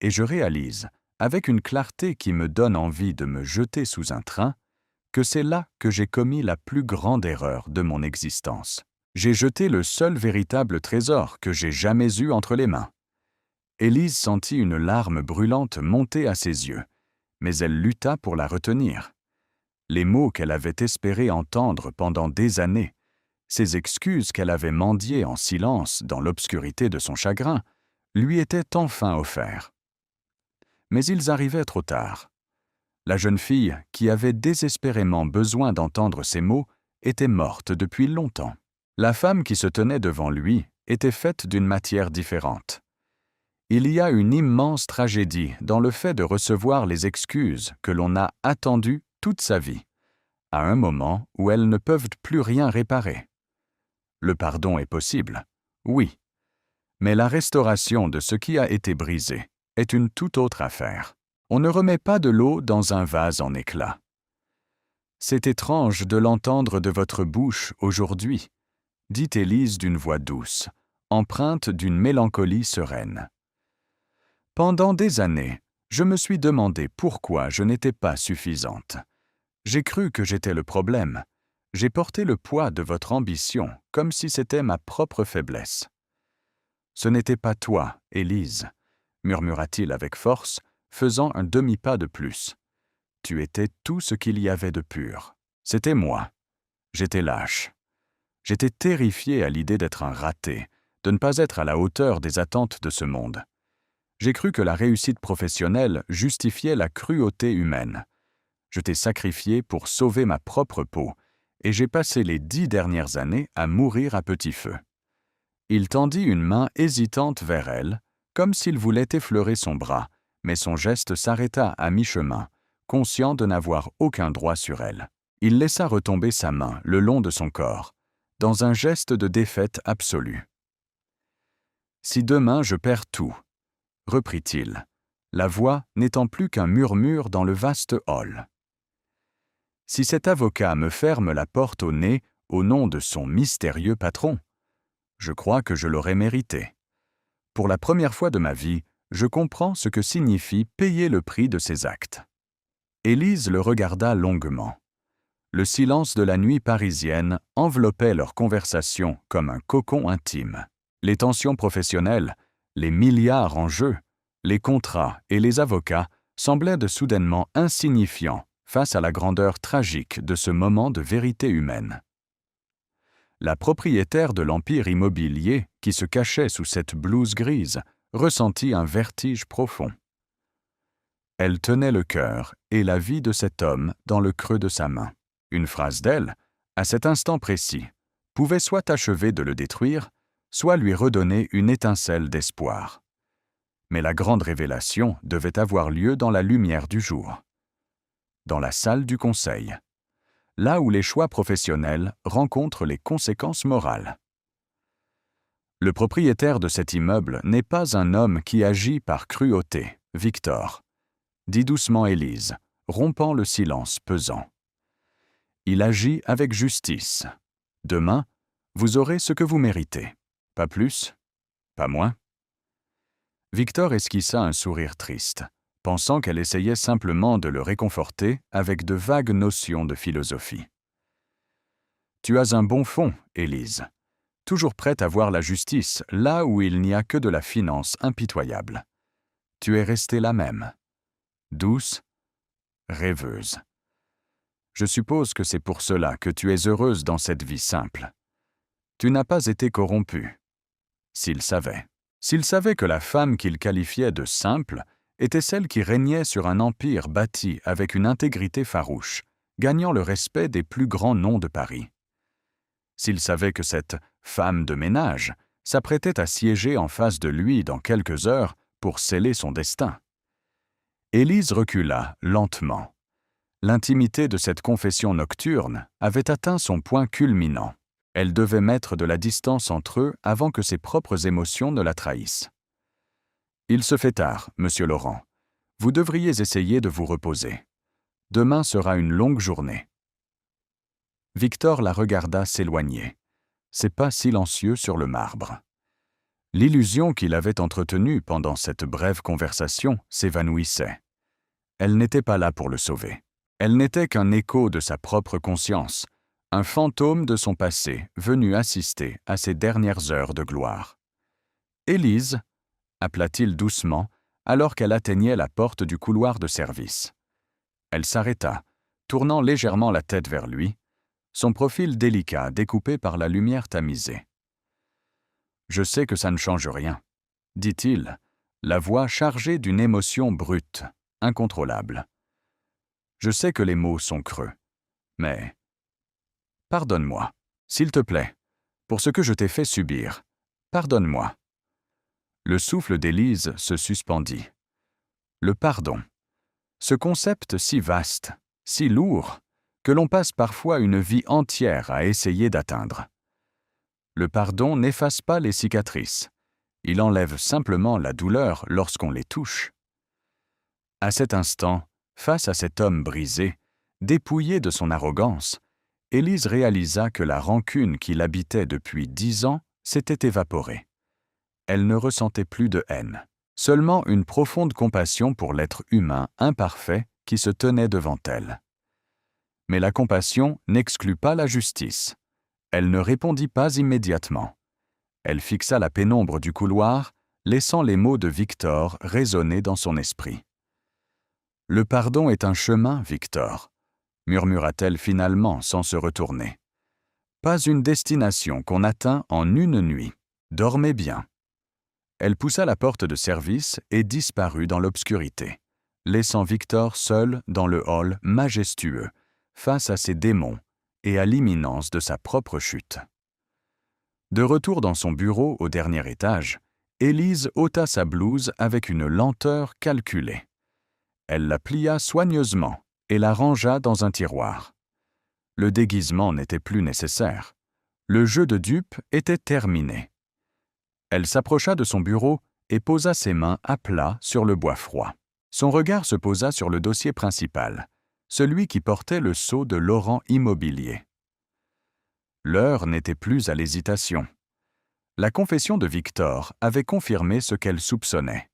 Et je réalise, avec une clarté qui me donne envie de me jeter sous un train, que c'est là que j'ai commis la plus grande erreur de mon existence. J'ai jeté le seul véritable trésor que j'ai jamais eu entre les mains. » Élise sentit une larme brûlante monter à ses yeux, mais elle lutta pour la retenir. Les mots qu'elle avait espéré entendre pendant des années, ces excuses qu'elle avait mendiées en silence dans l'obscurité de son chagrin, lui étaient enfin offerts. Mais ils arrivaient trop tard. La jeune fille, qui avait désespérément besoin d'entendre ces mots, était morte depuis longtemps. La femme qui se tenait devant lui était faite d'une matière différente. Il y a une immense tragédie dans le fait de recevoir les excuses que l'on a attendues toute sa vie, à un moment où elles ne peuvent plus rien réparer. Le pardon est possible, oui, mais la restauration de ce qui a été brisé est une toute autre affaire. On ne remet pas de l'eau dans un vase en éclats. C'est étrange de l'entendre de votre bouche aujourd'hui, dit Élise d'une voix douce, empreinte d'une mélancolie sereine. Pendant des années, je me suis demandé pourquoi je n'étais pas suffisante. J'ai cru que j'étais le problème. J'ai porté le poids de votre ambition comme si c'était ma propre faiblesse. « Ce n'était pas toi, Élise, » murmura-t-il avec force, faisant un demi-pas de plus. « Tu étais tout ce qu'il y avait de pur. C'était moi. J'étais lâche. J'étais terrifié à l'idée d'être un raté, de ne pas être à la hauteur des attentes de ce monde. J'ai cru que la réussite professionnelle justifiait la cruauté humaine. Je t'ai sacrifié pour sauver ma propre peau, et j'ai passé les 10 dernières années à mourir à petit feu. » Il tendit une main hésitante vers elle, comme s'il voulait effleurer son bras, mais son geste s'arrêta à mi-chemin, conscient de n'avoir aucun droit sur elle. Il laissa retomber sa main le long de son corps, dans un geste de défaite absolue. « Si demain je perds tout, » reprit-il, la voix n'étant plus qu'un murmure dans le vaste hall. « Si cet avocat me ferme la porte au nez au nom de son mystérieux patron, je crois que je l'aurais mérité. Pour la première fois de ma vie, je comprends ce que signifie payer le prix de ses actes. » Élise le regarda longuement. Le silence de la nuit parisienne enveloppait leur conversation comme un cocon intime. Les tensions professionnelles, les milliards en jeu, les contrats et les avocats semblaient de soudainement insignifiants face à la grandeur tragique de ce moment de vérité humaine. La propriétaire de l'empire immobilier, qui se cachait sous cette blouse grise, ressentit un vertige profond. Elle tenait le cœur et la vie de cet homme dans le creux de sa main. Une phrase d'elle, à cet instant précis, pouvait soit achever de le détruire, soit lui redonner une étincelle d'espoir. Mais la grande révélation devait avoir lieu dans la lumière du jour. Dans la salle du conseil, là où les choix professionnels rencontrent les conséquences morales. Le propriétaire de cet immeuble n'est pas un homme qui agit par cruauté. Victor, dit doucement Élise, rompant le silence pesant. Il agit avec justice. Demain, vous aurez ce que vous méritez. Pas plus, pas moins. Victor esquissa un sourire triste, pensant qu'elle essayait simplement de le réconforter avec de vagues notions de philosophie. Tu as un bon fond, Élise, toujours prête à voir la justice là où il n'y a que de la finance impitoyable. Tu es restée la même, douce, rêveuse. Je suppose que c'est pour cela que tu es heureuse dans cette vie simple. Tu n'as pas été corrompue. S'il savait que la femme qu'il qualifiait de simple était celle qui régnait sur un empire bâti avec une intégrité farouche, gagnant le respect des plus grands noms de Paris. S'il savait que cette femme de ménage s'apprêtait à siéger en face de lui dans quelques heures pour sceller son destin. Élise recula lentement. L'intimité de cette confession nocturne avait atteint son point culminant. Elle devait mettre de la distance entre eux avant que ses propres émotions ne la trahissent. « Il se fait tard, monsieur Laurent. Vous devriez essayer de vous reposer. Demain sera une longue journée. » Victor la regarda s'éloigner, ses pas silencieux sur le marbre. L'illusion qu'il avait entretenue pendant cette brève conversation s'évanouissait. Elle n'était pas là pour le sauver. Elle n'était qu'un écho de sa propre conscience, un fantôme de son passé venu assister à ses dernières heures de gloire. « Élise » appela-t-il doucement alors qu'elle atteignait la porte du couloir de service. Elle s'arrêta, tournant légèrement la tête vers lui, son profil délicat découpé par la lumière tamisée. « Je sais que ça ne change rien, » dit-il, la voix chargée d'une émotion brute, incontrôlable. « Je sais que les mots sont creux, mais... Pardonne-moi, s'il te plaît, pour ce que je t'ai fait subir. Pardonne-moi. » Le souffle d'Élise se suspendit. Le pardon, ce concept si vaste, si lourd, que l'on passe parfois une vie entière à essayer d'atteindre. Le pardon n'efface pas les cicatrices, il enlève simplement la douleur lorsqu'on les touche. À cet instant, face à cet homme brisé, dépouillé de son arrogance, Élise réalisa que la rancune qui l'habitait depuis 10 ans s'était évaporée. Elle ne ressentait plus de haine, seulement une profonde compassion pour l'être humain imparfait qui se tenait devant elle. Mais la compassion n'exclut pas la justice. Elle ne répondit pas immédiatement. Elle fixa la pénombre du couloir, laissant les mots de Victor résonner dans son esprit. « Le pardon est un chemin, Victor, » murmura-t-elle finalement sans se retourner. « Pas une destination qu'on atteint en une nuit. Dormez bien. » Elle poussa la porte de service et disparut dans l'obscurité, laissant Victor seul dans le hall majestueux, face à ses démons et à l'imminence de sa propre chute. De retour dans son bureau au dernier étage, Élise ôta sa blouse avec une lenteur calculée. Elle la plia soigneusement et la rangea dans un tiroir. Le déguisement n'était plus nécessaire. Le jeu de dupe était terminé. Elle s'approcha de son bureau et posa ses mains à plat sur le bois froid. Son regard se posa sur le dossier principal, celui qui portait le sceau de Laurent Immobilier. L'heure n'était plus à l'hésitation. La confession de Victor avait confirmé ce qu'elle soupçonnait.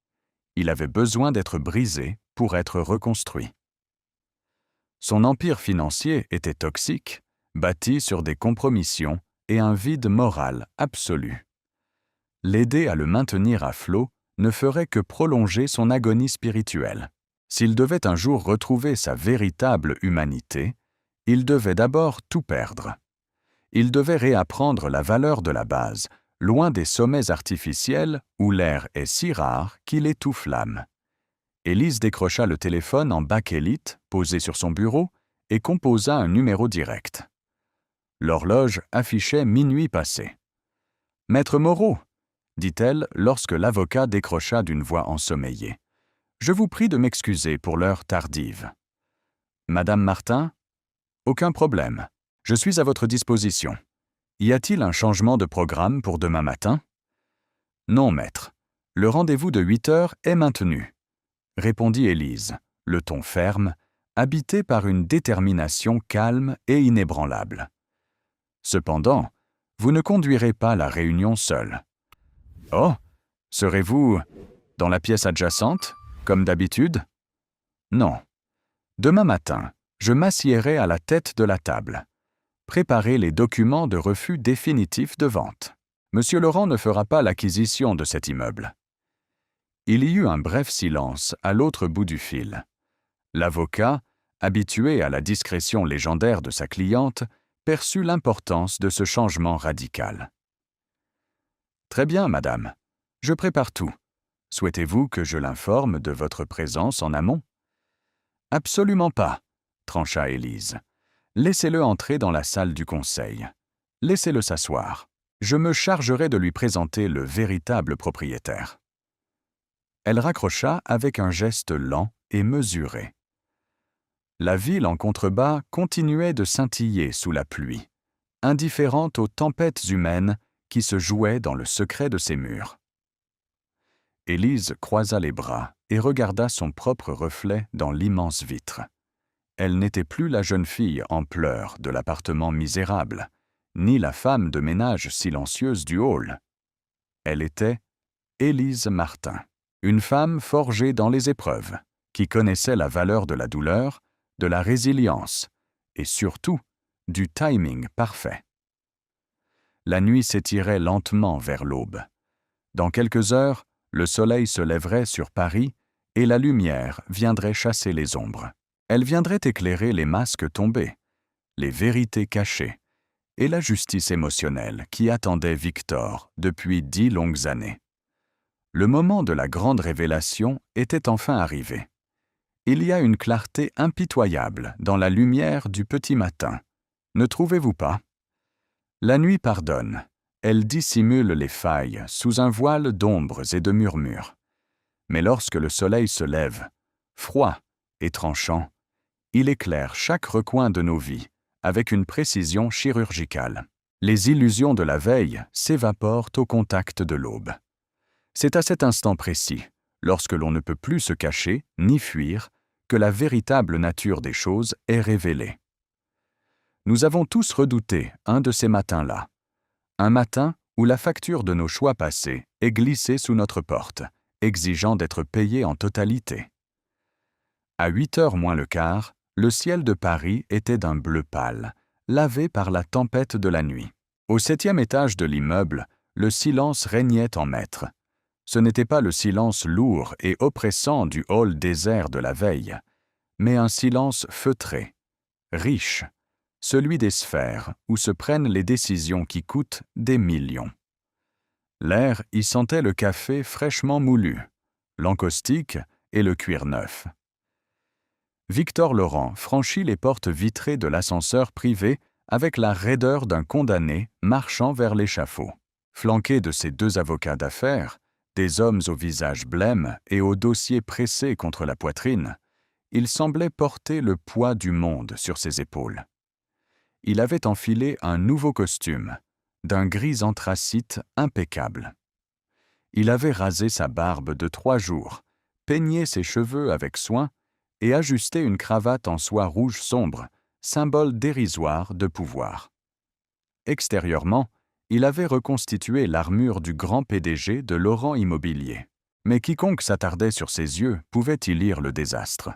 Il avait besoin d'être brisé pour être reconstruit. Son empire financier était toxique, bâti sur des compromissions et un vide moral absolu. L'aider à le maintenir à flot ne ferait que prolonger son agonie spirituelle. S'il devait un jour retrouver sa véritable humanité, il devait d'abord tout perdre. Il devait réapprendre la valeur de la base, loin des sommets artificiels où l'air est si rare qu'il étouffe l'âme. Élise décrocha le téléphone en bakélite posé sur son bureau et composa un numéro direct. L'horloge affichait minuit passé. « Maître Moreau » dit-elle lorsque l'avocat décrocha d'une voix ensommeillée. « Je vous prie de m'excuser pour l'heure tardive. »« Madame Martin ? Aucun problème. Je suis à votre disposition. Y a-t-il un changement de programme pour demain matin ? » « Non, maître. Le rendez-vous de 8 heures est maintenu. » répondit Élise, le ton ferme, habité par une détermination calme et inébranlable. Cependant, vous ne conduirez pas la réunion seul. Oh, serez-vous dans la pièce adjacente, comme d'habitude? Non. Demain matin, je m'assiérai à la tête de la table. Préparez les documents de refus définitif de vente. Monsieur Laurent ne fera pas l'acquisition de cet immeuble. Il y eut un bref silence à l'autre bout du fil. L'avocat, habitué à la discrétion légendaire de sa cliente, perçut l'importance de ce changement radical. « Très bien, madame. Je prépare tout. Souhaitez-vous que je l'informe de votre présence en amont? » « Absolument pas, » trancha Élise. « Laissez-le entrer dans la salle du conseil. Laissez-le s'asseoir. Je me chargerai de lui présenter le véritable propriétaire. » Elle raccrocha avec un geste lent et mesuré. La ville en contrebas continuait de scintiller sous la pluie, indifférente aux tempêtes humaines qui se jouaient dans le secret de ses murs. Élise croisa les bras et regarda son propre reflet dans l'immense vitre. Elle n'était plus la jeune fille en pleurs de l'appartement misérable, ni la femme de ménage silencieuse du hall. Elle était Élise Martin, une femme forgée dans les épreuves, qui connaissait la valeur de la douleur, de la résilience et surtout du timing parfait. La nuit s'étirait lentement vers l'aube. Dans quelques heures, le soleil se lèverait sur Paris et la lumière viendrait chasser les ombres. Elle viendrait éclairer les masques tombés, les vérités cachées et la justice émotionnelle qui attendait Victor depuis 10 longues années. Le moment de la grande révélation était enfin arrivé. Il y a une clarté impitoyable dans la lumière du petit matin. Ne trouvez-vous pas? La nuit pardonne. Elle dissimule les failles sous un voile d'ombres et de murmures. Mais lorsque le soleil se lève, froid et tranchant, il éclaire chaque recoin de nos vies avec une précision chirurgicale. Les illusions de la veille s'évaporent au contact de l'aube. C'est à cet instant précis, lorsque l'on ne peut plus se cacher ni fuir, que la véritable nature des choses est révélée. Nous avons tous redouté un de ces matins-là. Un matin où la facture de nos choix passés est glissée sous notre porte, exigeant d'être payée en totalité. À 8h moins le quart, le ciel de Paris était d'un bleu pâle, lavé par la tempête de la nuit. Au 7e étage de l'immeuble, le silence régnait en maître. Ce n'était pas le silence lourd et oppressant du hall désert de la veille, mais un silence feutré, riche, celui des sphères où se prennent les décisions qui coûtent des millions. L'air y sentait le café fraîchement moulu, l'encaustique et le cuir neuf. Victor Laurent franchit les portes vitrées de l'ascenseur privé avec la raideur d'un condamné marchant vers l'échafaud. Flanqué de ses 2 avocats d'affaires, des hommes au visage blême et au dossier pressé contre la poitrine, il semblait porter le poids du monde sur ses épaules. Il avait enfilé un nouveau costume, d'un gris anthracite impeccable. Il avait rasé sa barbe de 3 jours, peigné ses cheveux avec soin et ajusté une cravate en soie rouge sombre, symbole dérisoire de pouvoir. Extérieurement, il avait reconstitué l'armure du grand PDG de Laurent Immobilier. Mais quiconque s'attardait sur ses yeux pouvait y lire le désastre.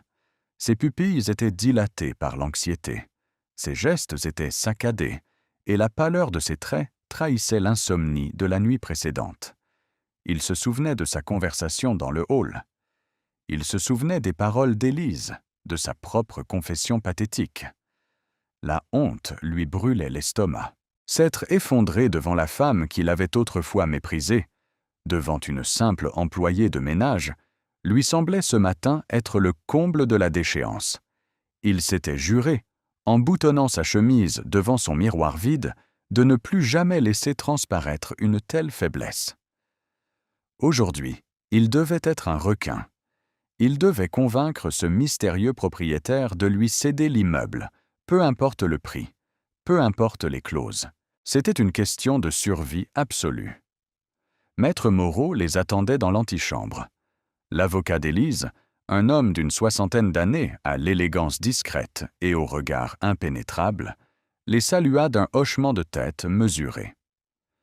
Ses pupilles étaient dilatées par l'anxiété. Ses gestes étaient saccadés, et la pâleur de ses traits trahissait l'insomnie de la nuit précédente. Il se souvenait de sa conversation dans le hall. Il se souvenait des paroles d'Élise, de sa propre confession pathétique. La honte lui brûlait l'estomac. S'être effondré devant la femme qu'il avait autrefois méprisée, devant une simple employée de ménage, lui semblait ce matin être le comble de la déchéance. Il s'était juré, en boutonnant sa chemise devant son miroir vide, de ne plus jamais laisser transparaître une telle faiblesse. Aujourd'hui, il devait être un requin. Il devait convaincre ce mystérieux propriétaire de lui céder l'immeuble, peu importe le prix, peu importe les clauses. C'était une question de survie absolue. Maître Moreau les attendait dans l'antichambre. L'avocat d'Élise, un homme d'une 60aine d'années, à l'élégance discrète et au regard impénétrable, les salua d'un hochement de tête mesuré.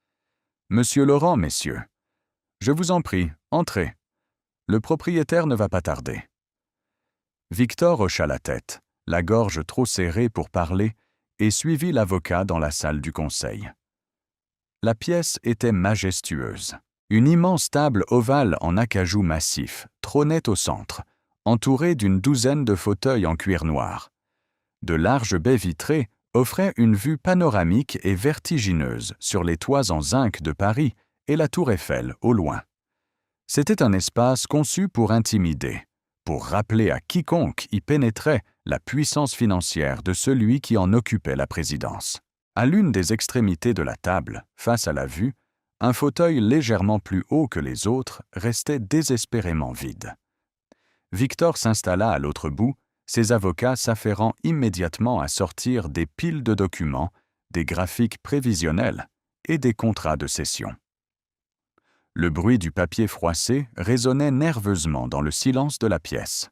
« Monsieur Laurent, messieurs, je vous en prie, entrez. Le propriétaire ne va pas tarder. » Victor hocha la tête, la gorge trop serrée pour parler, et suivit l'avocat dans la salle du conseil. La pièce était majestueuse. Une immense table ovale en acajou massif trônait au centre, entourée d'une douzaine de fauteuils en cuir noir. De larges baies vitrées offraient une vue panoramique et vertigineuse sur les toits en zinc de Paris et la tour Eiffel au loin. C'était un espace conçu pour intimider, pour rappeler à quiconque y pénétrait la puissance financière de celui qui en occupait la présidence. À l'une des extrémités de la table, face à la vue, un fauteuil légèrement plus haut que les autres restait désespérément vide. Victor s'installa à l'autre bout, ses avocats s'affairant immédiatement à sortir des piles de documents, des graphiques prévisionnels et des contrats de cession. Le bruit du papier froissé résonnait nerveusement dans le silence de la pièce.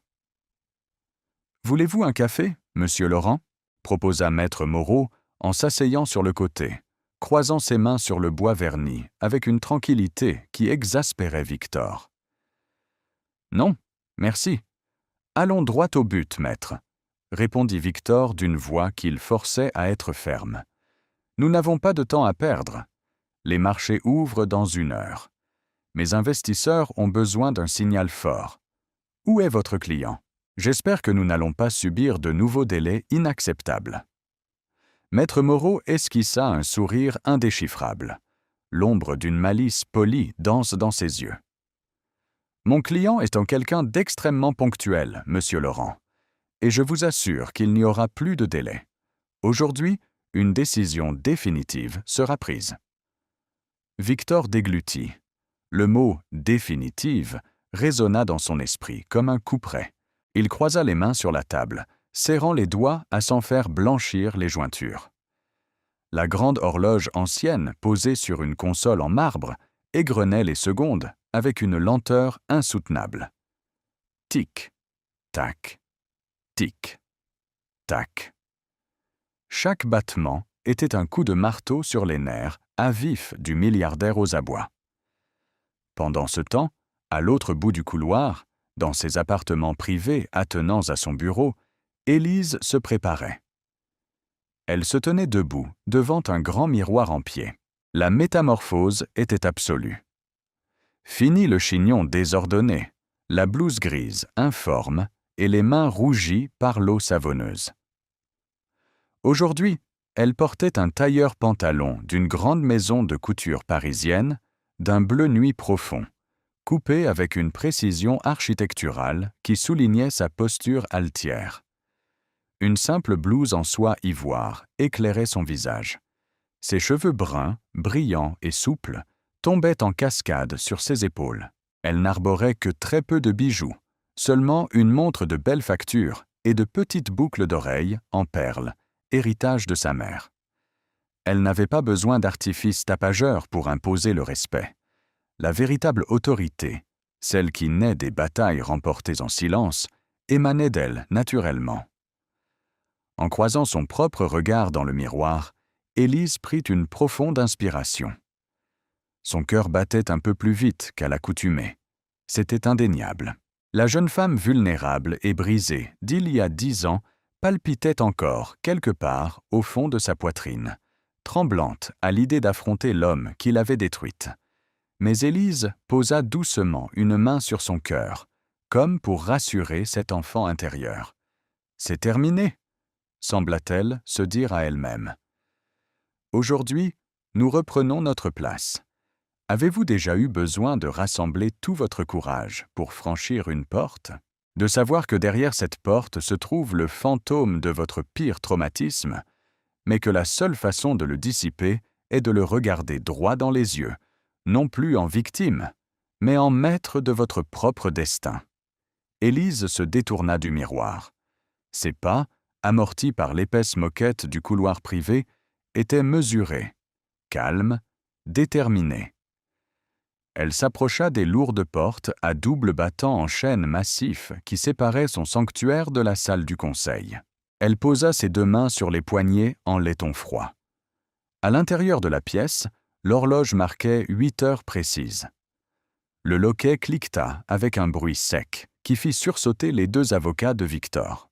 « Voulez-vous un café, monsieur Laurent ?» proposa maître Moreau en s'asseyant sur le côté, croisant ses mains sur le bois verni avec une tranquillité qui exaspérait Victor. « Non, merci. Allons droit au but, maître, » répondit Victor d'une voix qu'il forçait à être ferme. « Nous n'avons pas de temps à perdre. Les marchés ouvrent dans 1 heure. Mes investisseurs ont besoin d'un signal fort. Où est votre client? J'espère que nous n'allons pas subir de nouveaux délais inacceptables. » Maître Moreau esquissa un sourire indéchiffrable. L'ombre d'une malice polie danse dans ses yeux. « Mon client est quelqu'un d'extrêmement ponctuel, monsieur Laurent, et je vous assure qu'il n'y aura plus de délai. Aujourd'hui, une décision définitive sera prise. » Victor déglutit. Le mot « définitive » résonna dans son esprit comme un couperet. Il croisa les mains sur la table, serrant les doigts à s'en faire blanchir les jointures. La grande horloge ancienne, posée sur une console en marbre, égrenait les secondes avec une lenteur insoutenable. Tic, tac, tic, tac. Chaque battement était un coup de marteau sur les nerfs à vif du milliardaire aux abois. Pendant ce temps, à l'autre bout du couloir, dans ses appartements privés attenants à son bureau, Élise se préparait. Elle se tenait debout devant un grand miroir en pied. La métamorphose était absolue. Fini le chignon désordonné, la blouse grise informe et les mains rougies par l'eau savonneuse. Aujourd'hui, elle portait un tailleur-pantalon d'une grande maison de couture parisienne, d'un bleu nuit profond, coupé avec une précision architecturale qui soulignait sa posture altière. Une simple blouse en soie ivoire éclairait son visage. Ses cheveux bruns, brillants et souples, tombaient en cascade sur ses épaules. Elle n'arborait que très peu de bijoux, seulement une montre de belle facture et de petites boucles d'oreilles en perles, héritage de sa mère. Elle n'avait pas besoin d'artifices tapageurs pour imposer le respect. La véritable autorité, celle qui naît des batailles remportées en silence, émanait d'elle naturellement. En croisant son propre regard dans le miroir, Élise prit une profonde inspiration. Son cœur battait un peu plus vite qu'à l'accoutumée. C'était indéniable. La jeune femme vulnérable et brisée d'il y a 10 ans palpitait encore quelque part au fond de sa poitrine, tremblante à l'idée d'affronter l'homme qui l'avait détruite. Mais Élise posa doucement une main sur son cœur, comme pour rassurer cet enfant intérieur. « C'est terminé », sembla-t-elle se dire à elle-même. « Aujourd'hui, nous reprenons notre place. Avez-vous déjà eu besoin de rassembler tout votre courage pour franchir une porte? De savoir que derrière cette porte se trouve le fantôme de votre pire traumatisme, mais que la seule façon de le dissiper est de le regarder droit dans les yeux, non plus en victime, mais en maître de votre propre destin. » Élise se détourna du miroir. Ses pas, amortis par l'épaisse moquette du couloir privé, étaient mesurés, calmes, déterminés. Elle s'approcha des lourdes portes à double battant en chêne massif qui séparaient son sanctuaire de la salle du conseil. Elle posa ses 2 mains sur les poignets en laiton froid. À l'intérieur de la pièce, l'horloge marquait 8 heures précises. Le loquet cliqueta avec un bruit sec qui fit sursauter les 2 avocats de Victor.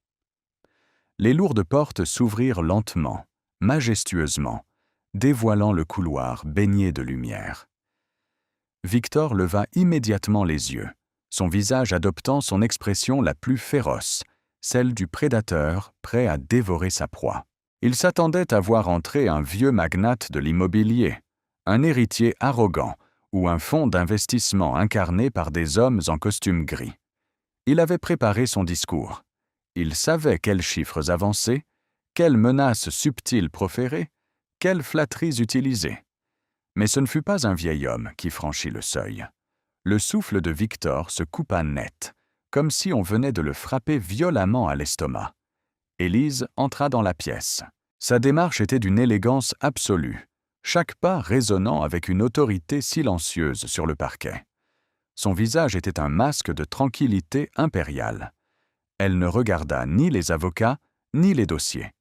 Les lourdes portes s'ouvrirent lentement, majestueusement, dévoilant le couloir baigné de lumière. Victor leva immédiatement les yeux, son visage adoptant son expression la plus féroce, celle du prédateur prêt à dévorer sa proie. Il s'attendait à voir entrer un vieux magnate de l'immobilier, un héritier arrogant ou un fonds d'investissement incarné par des hommes en costume gris. Il avait préparé son discours. Il savait quels chiffres avancer, quelles menaces subtiles proférer, quelles flatteries utiliser. Mais ce ne fut pas un vieil homme qui franchit le seuil. Le souffle de Victor se coupa net, comme si on venait de le frapper violemment à l'estomac. Élise entra dans la pièce. Sa démarche était d'une élégance absolue, chaque pas résonnant avec une autorité silencieuse sur le parquet. Son visage était un masque de tranquillité impériale. Elle ne regarda ni les avocats, ni les dossiers.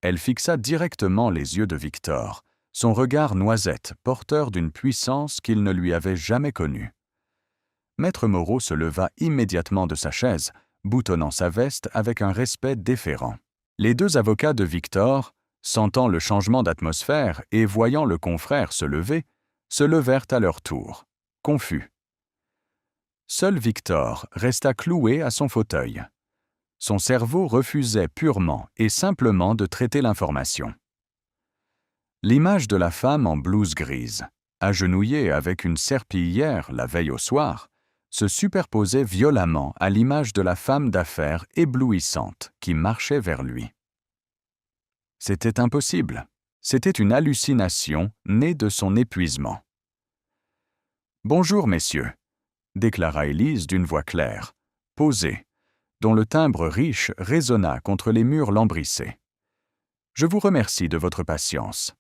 Elle fixa directement les yeux de Victor, son regard noisette porteur d'une puissance qu'il ne lui avait jamais connue. Maître Moreau se leva immédiatement de sa chaise, boutonnant sa veste avec un respect déférent. Les 2 avocats de Victor, sentant le changement d'atmosphère et voyant le confrère se lever, se levèrent à leur tour, confus. Seul Victor resta cloué à son fauteuil. Son cerveau refusait purement et simplement de traiter l'information. L'image de la femme en blouse grise, agenouillée avec une serpillière la veille au soir, se superposait violemment à l'image de la femme d'affaires éblouissante qui marchait vers lui. C'était impossible. C'était une hallucination née de son épuisement. « Bonjour, messieurs », déclara Élise d'une voix claire, posée, dont le timbre riche résonna contre les murs lambrissés. « Je vous remercie de votre patience. »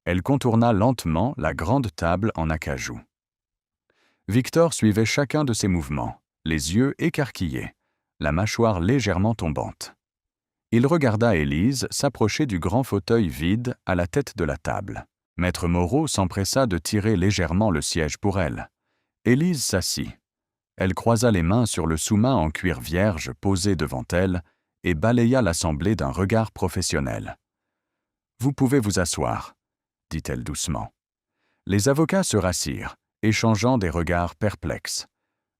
Elle contourna lentement la grande table en acajou. Victor suivait chacun de ses mouvements, les yeux écarquillés, la mâchoire légèrement tombante. Il regarda Élise s'approcher du grand fauteuil vide à la tête de la table. Maître Moreau s'empressa de tirer légèrement le siège pour elle. Élise s'assit. Elle croisa les mains sur le sous-main en cuir vierge posé devant elle et balaya l'assemblée d'un regard professionnel. « Vous pouvez vous asseoir », dit-elle doucement. Les avocats se rassirent, échangeant des regards perplexes.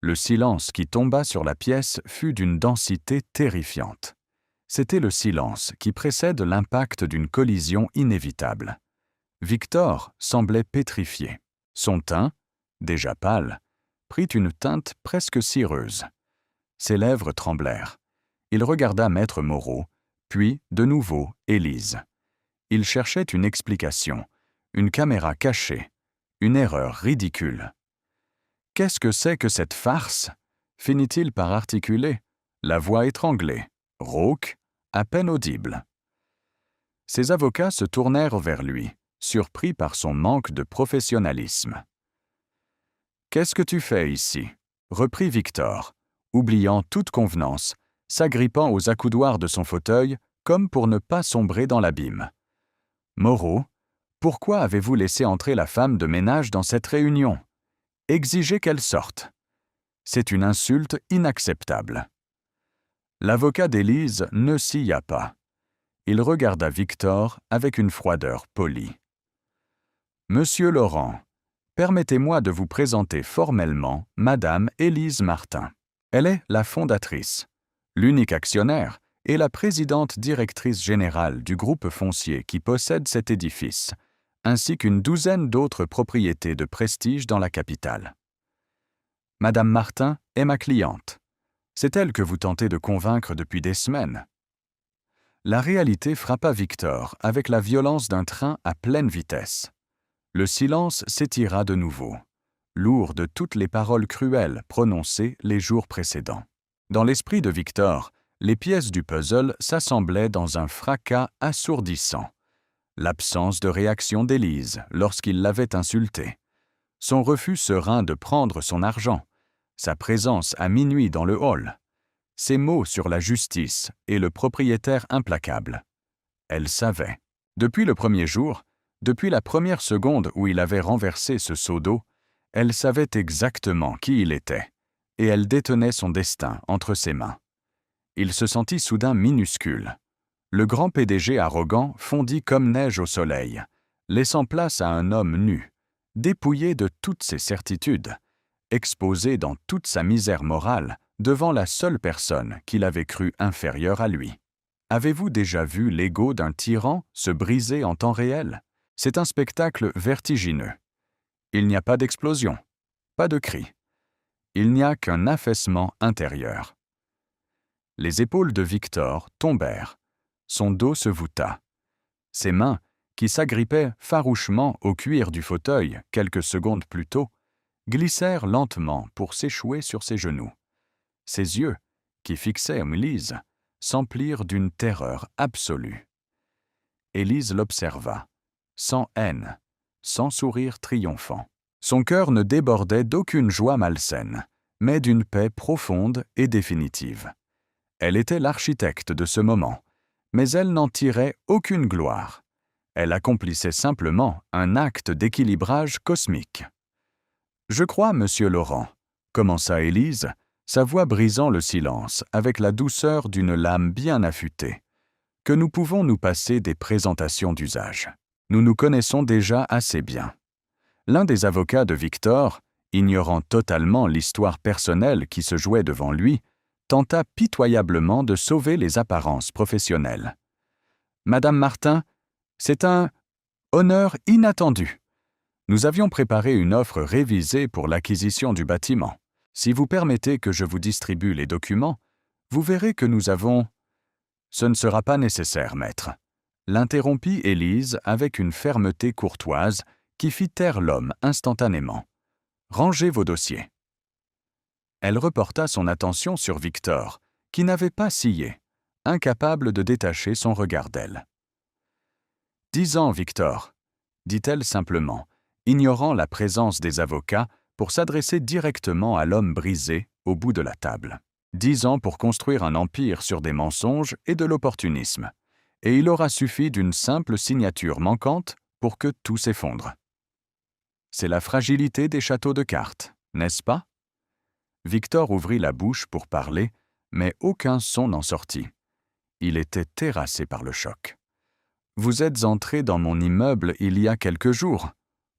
Le silence qui tomba sur la pièce fut d'une densité terrifiante. C'était le silence qui précède l'impact d'une collision inévitable. Victor semblait pétrifié. Son teint, déjà pâle, prit une teinte presque cireuse. Ses lèvres tremblèrent. Il regarda Maître Moreau, puis, de nouveau, Élise. Il cherchait une explication, une caméra cachée, une erreur ridicule. « Qu'est-ce que c'est que cette farce ?» finit-il par articuler, la voix étranglée, rauque, à peine audible. Ses avocats se tournèrent vers lui, surpris par son manque de professionnalisme. « Qu'est-ce que tu fais ici ?» reprit Victor, oubliant toute convenance, s'agrippant aux accoudoirs de son fauteuil comme pour ne pas sombrer dans l'abîme. « Moreau, pourquoi avez-vous laissé entrer la femme de ménage dans cette réunion ? Exigez qu'elle sorte. C'est une insulte inacceptable. » L'avocat d'Élise ne scia pas. Il regarda Victor avec une froideur polie. « Monsieur Laurent, permettez-moi de vous présenter formellement Madame Élise Martin. Elle est la fondatrice, l'unique actionnaire et la présidente directrice générale du groupe foncier qui possède cet édifice, ainsi qu'une douzaine d'autres propriétés de prestige dans la capitale. Madame Martin est ma cliente. C'est elle que vous tentez de convaincre depuis des semaines. » La réalité frappa Victor avec la violence d'un train à pleine vitesse. Le silence s'étira de nouveau, lourd de toutes les paroles cruelles prononcées les jours précédents. Dans l'esprit de Victor, les pièces du puzzle s'assemblaient dans un fracas assourdissant. L'absence de réaction d'Élise lorsqu'il l'avait insultée, son refus serein de prendre son argent, sa présence à minuit dans le hall, ses mots sur la justice et le propriétaire implacable. Elle savait. Depuis le premier jour, depuis la première seconde où il avait renversé ce seau d'eau, elle savait exactement qui il était, et elle détenait son destin entre ses mains. Il se sentit soudain minuscule. Le grand PDG arrogant fondit comme neige au soleil, laissant place à un homme nu, dépouillé de toutes ses certitudes, exposé dans toute sa misère morale devant la seule personne qu'il avait cru inférieure à lui. Avez-vous déjà vu l'ego d'un tyran se briser en temps réel? C'est un spectacle vertigineux. Il n'y a pas d'explosion, pas de cri. Il n'y a qu'un affaissement intérieur. Les épaules de Victor tombèrent. Son dos se voûta. Ses mains, qui s'agrippaient farouchement au cuir du fauteuil quelques secondes plus tôt, glissèrent lentement pour s'échouer sur ses genoux. Ses yeux, qui fixaient Élise, s'emplirent d'une terreur absolue. Élise l'observa, sans haine, sans sourire triomphant. Son cœur ne débordait d'aucune joie malsaine, mais d'une paix profonde et définitive. Elle était l'architecte de ce moment, mais elle n'en tirait aucune gloire. Elle accomplissait simplement un acte d'équilibrage cosmique. « Je crois, monsieur Laurent, » commença Élise, sa voix brisant le silence avec la douceur d'une lame bien affûtée, « que nous pouvons nous passer des présentations d'usage. Nous nous connaissons déjà assez bien. » L'un des avocats de Victor, ignorant totalement l'histoire personnelle qui se jouait devant lui, tenta pitoyablement de sauver les apparences professionnelles. « Madame Martin, c'est un honneur inattendu. Nous avions préparé une offre révisée pour l'acquisition du bâtiment. Si vous permettez que je vous distribue les documents, vous verrez que nous avons... » « Ce ne sera pas nécessaire, maître. » L'interrompit Élise avec une fermeté courtoise qui fit taire l'homme instantanément. « Rangez vos dossiers. » Elle reporta son attention sur Victor, qui n'avait pas scié, incapable de détacher son regard d'elle. « 10 ans, Victor, » dit-elle simplement, ignorant la présence des avocats pour s'adresser directement à l'homme brisé au bout de la table. 10 ans pour construire un empire sur des mensonges et de l'opportunisme, et il aura suffi d'une simple signature manquante pour que tout s'effondre. C'est la fragilité des châteaux de cartes, n'est-ce pas? Victor ouvrit la bouche pour parler, mais aucun son n'en sortit. Il était terrassé par le choc. « Vous êtes entré dans mon immeuble il y a quelques jours, »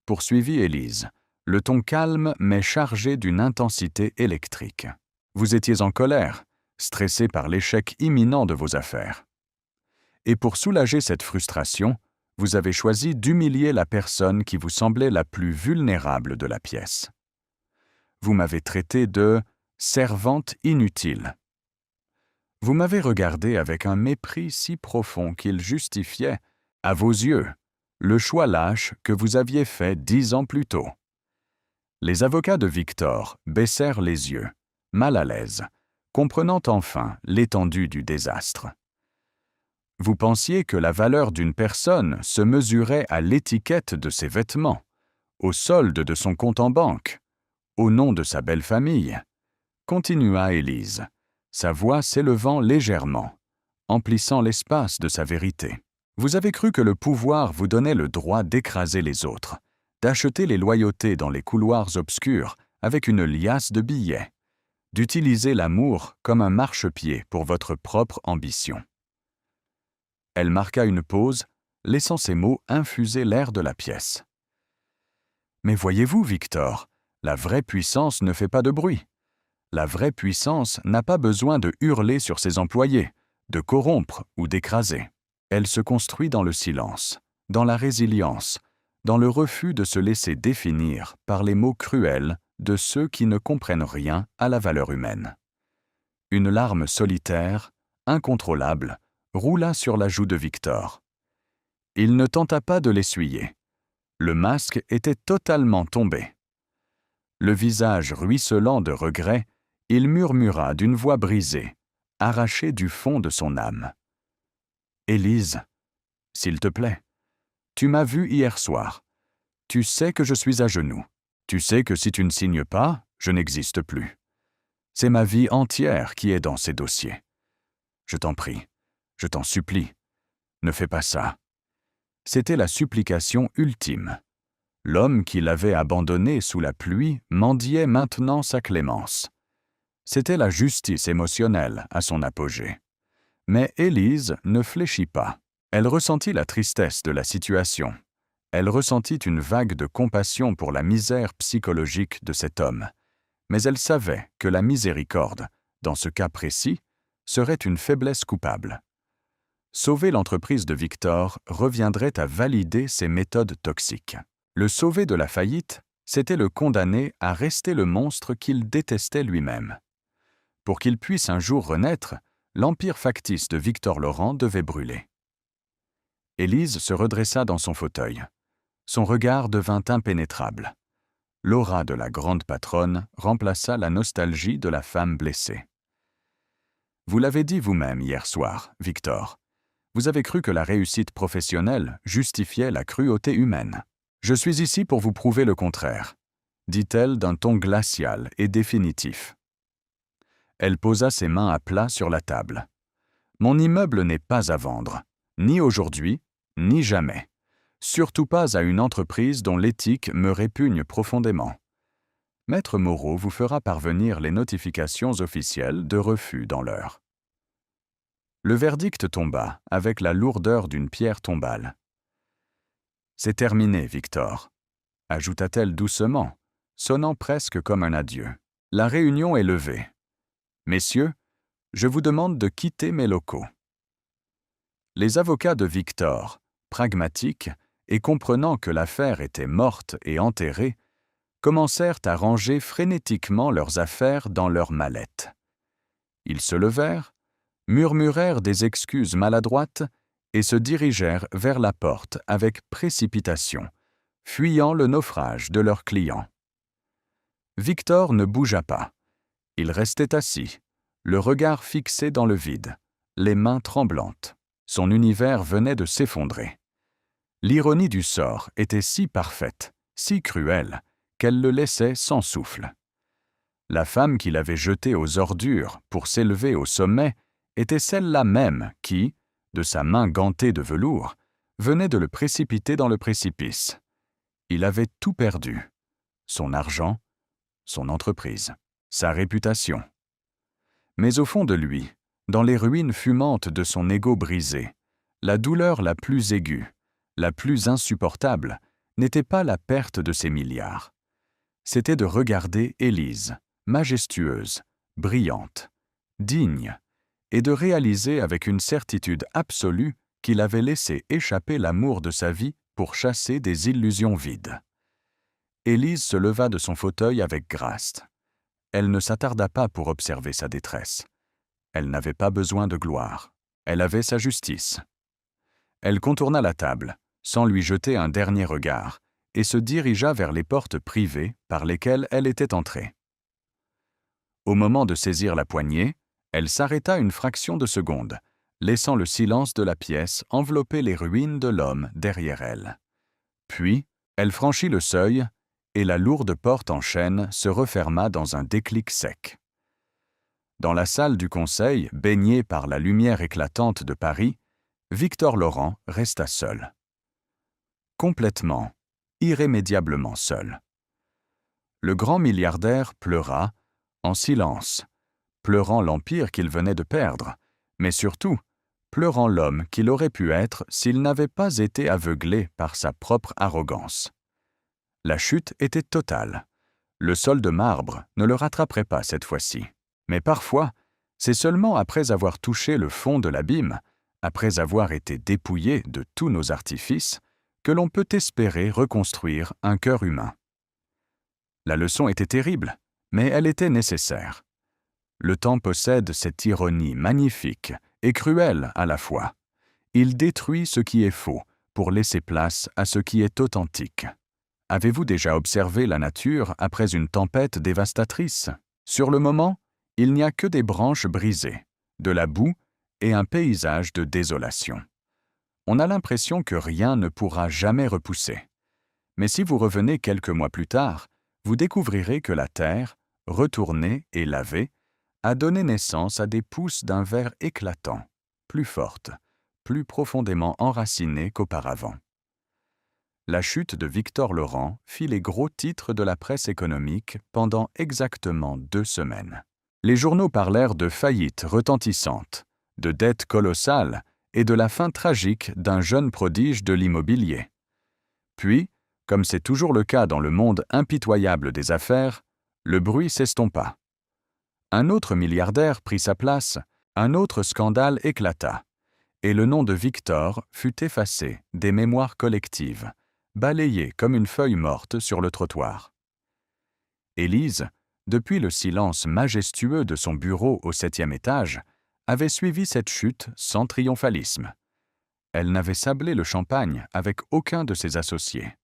poursuivit Élise, le ton calme mais chargé d'une intensité électrique. « Vous étiez en colère, stressé par l'échec imminent de vos affaires. Et pour soulager cette frustration, vous avez choisi d'humilier la personne qui vous semblait la plus vulnérable de la pièce. Vous m'avez traité de « servante inutile ». Vous m'avez regardé avec un mépris si profond qu'il justifiait, à vos yeux, le choix lâche que vous aviez fait 10 ans plus tôt. Les avocats de Victor baissèrent les yeux, mal à l'aise, comprenant enfin l'étendue du désastre. Vous pensiez que la valeur d'une personne se mesurait à l'étiquette de ses vêtements, au solde de son compte en banque, au nom de sa belle famille, continua Élise, sa voix s'élevant légèrement, emplissant l'espace de sa vérité. Vous avez cru que le pouvoir vous donnait le droit d'écraser les autres, d'acheter les loyautés dans les couloirs obscurs avec une liasse de billets, d'utiliser l'amour comme un marchepied pour votre propre ambition. Elle marqua une pause, laissant ces mots infuser l'air de la pièce. Mais voyez-vous, Victor, la vraie puissance ne fait pas de bruit. La vraie puissance n'a pas besoin de hurler sur ses employés, de corrompre ou d'écraser. Elle se construit dans le silence, dans la résilience, dans le refus de se laisser définir par les mots cruels de ceux qui ne comprennent rien à la valeur humaine. Une larme solitaire, incontrôlable, roula sur la joue de Victor. Il ne tenta pas de l'essuyer. Le masque était totalement tombé. Le visage ruisselant de regret, il murmura d'une voix brisée, arrachée du fond de son âme. « Élise, s'il te plaît, tu m'as vu hier soir. Tu sais que je suis à genoux. Tu sais que si tu ne signes pas, je n'existe plus. C'est ma vie entière qui est dans ces dossiers. Je t'en prie, je t'en supplie, ne fais pas ça. » C'était la supplication ultime. L'homme qui l'avait abandonné sous la pluie mendiait maintenant sa clémence. C'était la justice émotionnelle à son apogée. Mais Élise ne fléchit pas. Elle ressentit la tristesse de la situation. Elle ressentit une vague de compassion pour la misère psychologique de cet homme. Mais elle savait que la miséricorde, dans ce cas précis, serait une faiblesse coupable. Sauver l'entreprise de Victor reviendrait à valider ses méthodes toxiques. Le sauver de la faillite, c'était le condamner à rester le monstre qu'il détestait lui-même. Pour qu'il puisse un jour renaître, l'empire factice de Victor Laurent devait brûler. Élise se redressa dans son fauteuil. Son regard devint impénétrable. L'aura de la grande patronne remplaça la nostalgie de la femme blessée. « Vous l'avez dit vous-même hier soir, Victor. Vous avez cru que la réussite professionnelle justifiait la cruauté humaine. Je suis ici pour vous prouver le contraire, » dit-elle d'un ton glacial et définitif. Elle posa ses mains à plat sur la table. « Mon immeuble n'est pas à vendre, ni aujourd'hui, ni jamais. Surtout pas à une entreprise dont l'éthique me répugne profondément. Maître Moreau vous fera parvenir les notifications officielles de refus dans l'heure. » Le verdict tomba avec la lourdeur d'une pierre tombale. « C'est terminé, Victor, » ajouta-t-elle doucement, sonnant presque comme un adieu. « La réunion est levée. Messieurs, je vous demande de quitter mes locaux. » Les avocats de Victor, pragmatiques et comprenant que l'affaire était morte et enterrée, commencèrent à ranger frénétiquement leurs affaires dans leurs mallettes. Ils se levèrent, murmurèrent des excuses maladroites et se dirigèrent vers la porte avec précipitation, fuyant le naufrage de leur client. Victor ne bougea pas. Il restait assis, le regard fixé dans le vide, les mains tremblantes. Son univers venait de s'effondrer. L'ironie du sort était si parfaite, si cruelle, qu'elle le laissait sans souffle. La femme qu'il avait jetée aux ordures pour s'élever au sommet était celle-là même qui, de sa main gantée de velours, venait de le précipiter dans le précipice. Il avait tout perdu. Son argent, son entreprise, sa réputation. Mais au fond de lui, dans les ruines fumantes de son ego brisé, la douleur la plus aiguë, la plus insupportable, n'était pas la perte de ses milliards. C'était de regarder Élise, majestueuse, brillante, digne, et de réaliser avec une certitude absolue qu'il avait laissé échapper l'amour de sa vie pour chasser des illusions vides. Élise se leva de son fauteuil avec grâce. Elle ne s'attarda pas pour observer sa détresse. Elle n'avait pas besoin de gloire. Elle avait sa justice. Elle contourna la table, sans lui jeter un dernier regard, et se dirigea vers les portes privées par lesquelles elle était entrée. Au moment de saisir la poignée, elle s'arrêta une fraction de seconde, laissant le silence de la pièce envelopper les ruines de l'homme derrière elle. Puis, elle franchit le seuil, et la lourde porte en chêne se referma dans un déclic sec. Dans la salle du conseil, baignée par la lumière éclatante de Paris, Victor Laurent resta seul. Complètement, irrémédiablement seul. Le grand milliardaire pleura, en silence, pleurant l'empire qu'il venait de perdre, mais surtout, pleurant l'homme qu'il aurait pu être s'il n'avait pas été aveuglé par sa propre arrogance. La chute était totale. Le sol de marbre ne le rattraperait pas cette fois-ci. Mais parfois, c'est seulement après avoir touché le fond de l'abîme, après avoir été dépouillé de tous nos artifices, que l'on peut espérer reconstruire un cœur humain. La leçon était terrible, mais elle était nécessaire. Le temps possède cette ironie magnifique et cruelle à la fois. Il détruit ce qui est faux pour laisser place à ce qui est authentique. Avez-vous déjà observé la nature après une tempête dévastatrice? Sur le moment, il n'y a que des branches brisées, de la boue et un paysage de désolation. On a l'impression que rien ne pourra jamais repousser. Mais si vous revenez quelques mois plus tard, vous découvrirez que la terre, retournée et lavée, a donné naissance à des pousses d'un vert éclatant, plus fortes, plus profondément enracinées qu'auparavant. La chute de Victor Laurent fit les gros titres de la presse économique pendant exactement 2 semaines. Les journaux parlèrent de faillites retentissantes, de dettes colossales et de la fin tragique d'un jeune prodige de l'immobilier. Puis, comme c'est toujours le cas dans le monde impitoyable des affaires, le bruit s'estompa. Un autre milliardaire prit sa place, un autre scandale éclata, et le nom de Victor fut effacé des mémoires collectives, balayé comme une feuille morte sur le trottoir. Élise, depuis le silence majestueux de son bureau au 7e étage, avait suivi cette chute sans triomphalisme. Elle n'avait sablé le champagne avec aucun de ses associés.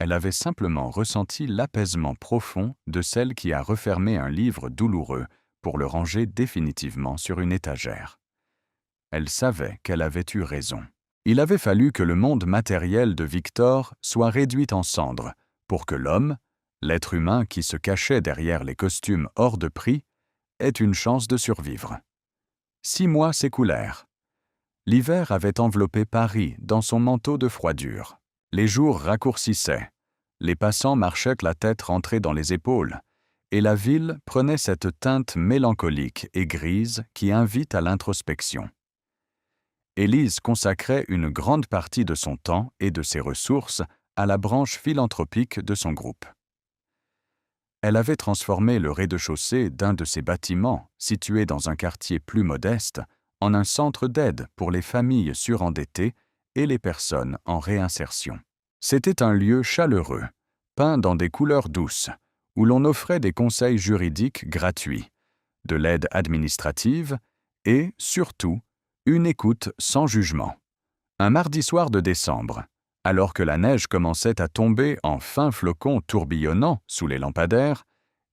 Elle avait simplement ressenti l'apaisement profond de celle qui a refermé un livre douloureux pour le ranger définitivement sur une étagère. Elle savait qu'elle avait eu raison. Il avait fallu que le monde matériel de Victor soit réduit en cendres pour que l'homme, l'être humain qui se cachait derrière les costumes hors de prix, ait une chance de survivre. 6 mois s'écoulèrent. L'hiver avait enveloppé Paris dans son manteau de froidure. Les jours raccourcissaient, les passants marchaient la tête rentrée dans les épaules, et la ville prenait cette teinte mélancolique et grise qui invite à l'introspection. Élise consacrait une grande partie de son temps et de ses ressources à la branche philanthropique de son groupe. Elle avait transformé le rez-de-chaussée d'un de ses bâtiments, situé dans un quartier plus modeste, en un centre d'aide pour les familles surendettées et les personnes en réinsertion. C'était un lieu chaleureux, peint dans des couleurs douces, où l'on offrait des conseils juridiques gratuits, de l'aide administrative et, surtout, une écoute sans jugement. Un mardi soir de décembre, alors que la neige commençait à tomber en fins flocons tourbillonnants sous les lampadaires,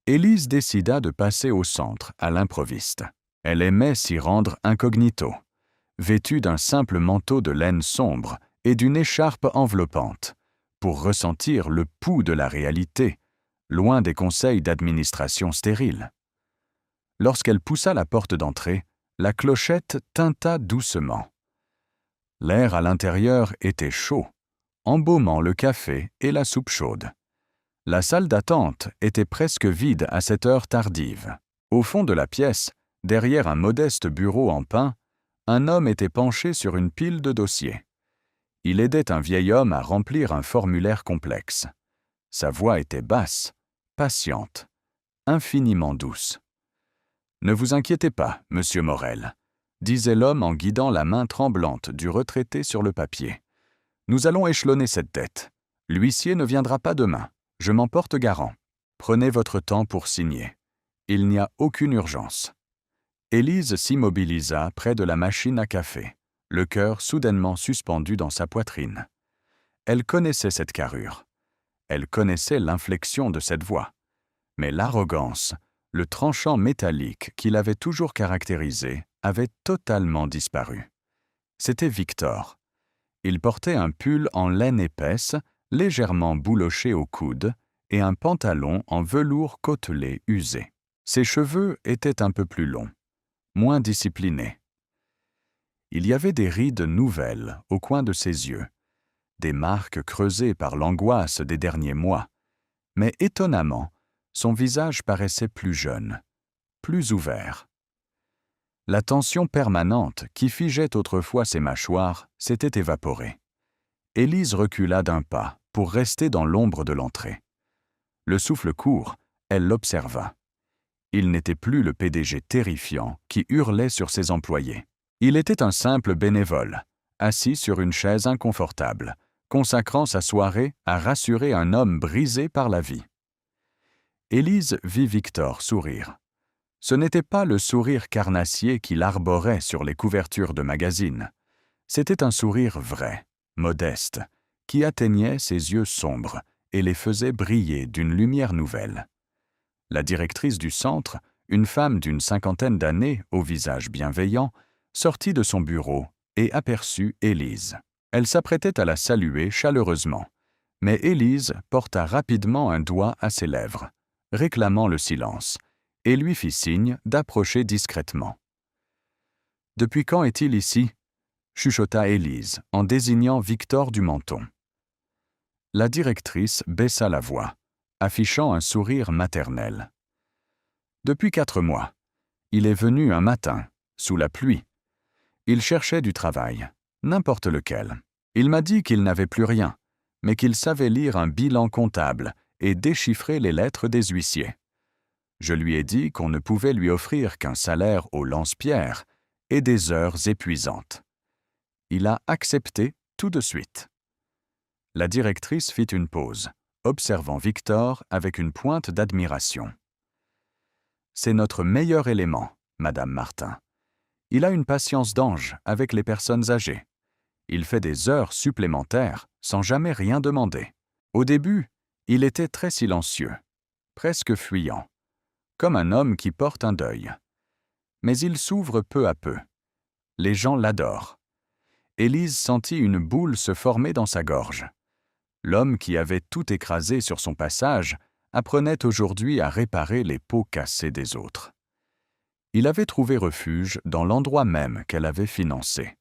Élise décida de passer au centre à l'improviste. Elle aimait s'y rendre incognito, vêtue d'un simple manteau de laine sombre et d'une écharpe enveloppante, pour ressentir le pouls de la réalité, loin des conseils d'administration stériles. Lorsqu'elle poussa la porte d'entrée, la clochette tinta doucement. L'air à l'intérieur était chaud, embaumant le café et la soupe chaude. La salle d'attente était presque vide à cette heure tardive. Au fond de la pièce, derrière un modeste bureau en pin, un homme était penché sur une pile de dossiers. Il aidait un vieil homme à remplir un formulaire complexe. Sa voix était basse, patiente, infiniment douce. « Ne vous inquiétez pas, monsieur Morel », disait l'homme en guidant la main tremblante du retraité sur le papier. « Nous allons échelonner cette dette. L'huissier ne viendra pas demain. Je m'en porte garant. Prenez votre temps pour signer. Il n'y a aucune urgence. » Élise s'immobilisa près de la machine à café, le cœur soudainement suspendu dans sa poitrine. Elle connaissait cette carrure. Elle connaissait l'inflexion de cette voix. Mais l'arrogance, le tranchant métallique qui l'avait toujours caractérisé, avait totalement disparu. C'était Victor. Il portait un pull en laine épaisse, légèrement bouloché au coude, et un pantalon en velours côtelé usé. Ses cheveux étaient un peu plus longs, moins disciplinés. Il y avait des rides nouvelles au coin de ses yeux, des marques creusées par l'angoisse des derniers mois, mais étonnamment, son visage paraissait plus jeune, plus ouvert. La tension permanente qui figeait autrefois ses mâchoires s'était évaporée. Élise recula d'un pas pour rester dans l'ombre de l'entrée. Le souffle court, elle l'observa. Il n'était plus le PDG terrifiant qui hurlait sur ses employés. Il était un simple bénévole, assis sur une chaise inconfortable, consacrant sa soirée à rassurer un homme brisé par la vie. Élise vit Victor sourire. Ce n'était pas le sourire carnassier qu'il arborait sur les couvertures de magazines. C'était un sourire vrai, modeste, qui atteignait ses yeux sombres et les faisait briller d'une lumière nouvelle. La directrice du centre, une femme d'une 50aine d'années au visage bienveillant, sortit de son bureau et aperçut Élise. Elle s'apprêtait à la saluer chaleureusement, Mais Élise porta rapidement un doigt à ses lèvres, réclamant le silence, et lui fit signe d'approcher discrètement. « Depuis quand est-il ici » chuchota Élise en désignant Victor du menton. La directrice baissa la voix, affichant un sourire maternel. « Depuis 4 mois. Il est venu un matin, sous la pluie. Il cherchait du travail, n'importe lequel. Il m'a dit qu'il n'avait plus rien, mais qu'il savait lire un bilan comptable et déchiffrer les lettres des huissiers. Je lui ai dit qu'on ne pouvait lui offrir qu'un salaire au lance-pierre et des heures épuisantes. Il a accepté tout de suite. » La directrice fit une pause, observant Victor avec une pointe d'admiration. « C'est notre meilleur élément, Madame Martin. Il a une patience d'ange avec les personnes âgées. Il fait des heures supplémentaires sans jamais rien demander. Au début, il était très silencieux, presque fuyant, comme un homme qui porte un deuil. Mais il s'ouvre peu à peu. Les gens l'adorent. » Élise sentit une boule se former dans sa gorge. L'homme qui avait tout écrasé sur son passage apprenait aujourd'hui à réparer les pots cassés des autres. Il avait trouvé refuge dans l'endroit même qu'elle avait financé.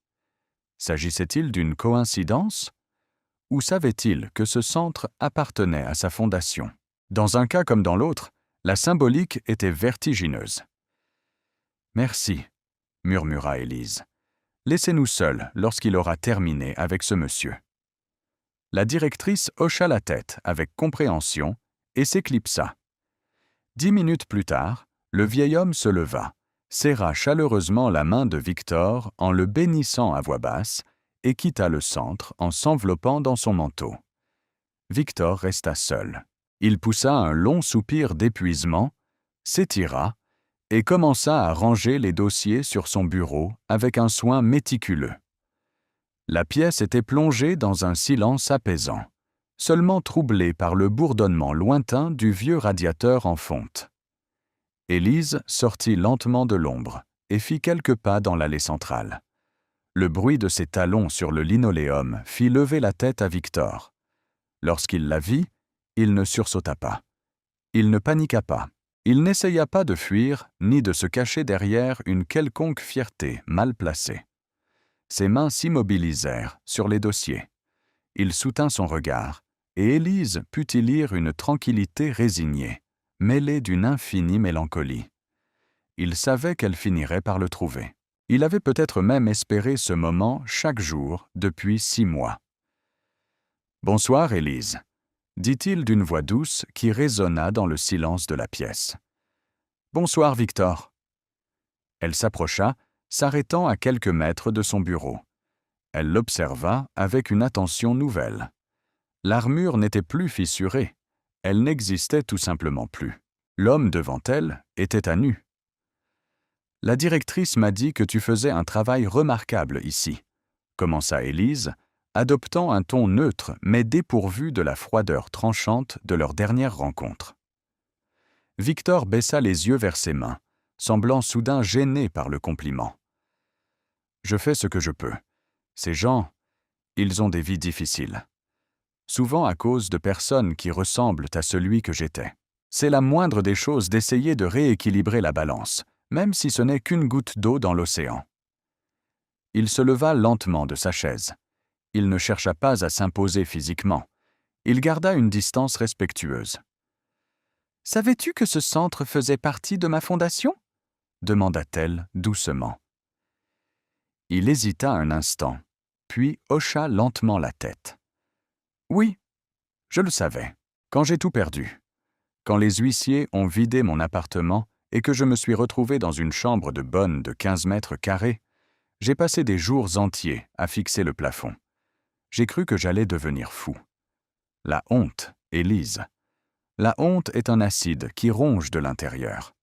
S'agissait-il d'une coïncidence? Ou savait-il que ce centre appartenait à sa fondation? Dans un cas comme dans l'autre, la symbolique était vertigineuse. « Merci, » murmura Élise. « Laissez-nous seuls lorsqu'il aura terminé avec ce monsieur. » La directrice hocha la tête avec compréhension et s'éclipsa. 10 minutes plus tard, le vieil homme se leva, serra chaleureusement la main de Victor en le bénissant à voix basse et quitta le centre en s'enveloppant dans son manteau. Victor resta seul. Il poussa un long soupir d'épuisement, s'étira et commença à ranger les dossiers sur son bureau avec un soin méticuleux. La pièce était plongée dans un silence apaisant, seulement troublé par le bourdonnement lointain du vieux radiateur en fonte. Élise sortit lentement de l'ombre et fit quelques pas dans l'allée centrale. Le bruit de ses talons sur le linoléum fit lever la tête à Victor. Lorsqu'il la vit, il ne sursauta pas. Il ne paniqua pas. Il n'essaya pas de fuir ni de se cacher derrière une quelconque fierté mal placée. Ses mains s'immobilisèrent sur les dossiers. Il soutint son regard, et Élise put y lire une tranquillité résignée, mêlée d'une infinie mélancolie. Il savait qu'elle finirait par le trouver. Il avait peut-être même espéré ce moment chaque jour depuis 6 mois. « Bonsoir, Élise », dit-il d'une voix douce qui résonna dans le silence de la pièce. « Bonsoir, Victor. » Elle s'approcha, s'arrêtant à quelques mètres de son bureau. Elle l'observa avec une attention nouvelle. L'armure n'était plus fissurée, elle n'existait tout simplement plus. L'homme devant elle était à nu. « La directrice m'a dit que tu faisais un travail remarquable ici, » commença Élise, adoptant un ton neutre mais dépourvu de la froideur tranchante de leur dernière rencontre. Victor baissa les yeux vers ses mains, semblant soudain gêné par le compliment. « Je fais ce que je peux. Ces gens, ils ont des vies difficiles. Souvent à cause de personnes qui ressemblent à celui que j'étais. C'est la moindre des choses d'essayer de rééquilibrer la balance, même si ce n'est qu'une goutte d'eau dans l'océan. » Il se leva lentement de sa chaise. Il ne chercha pas à s'imposer physiquement. Il garda une distance respectueuse. « Savais-tu que ce centre faisait partie de ma fondation ?» demanda-t-elle doucement. Il hésita un instant, puis hocha lentement la tête. « Oui, je le savais, quand j'ai tout perdu. Quand les huissiers ont vidé mon appartement et que je me suis retrouvé dans une chambre de bonne de 15 mètres carrés, j'ai passé des jours entiers à fixer le plafond. J'ai cru que j'allais devenir fou. La honte, Élise. La honte est un acide qui ronge de l'intérieur. »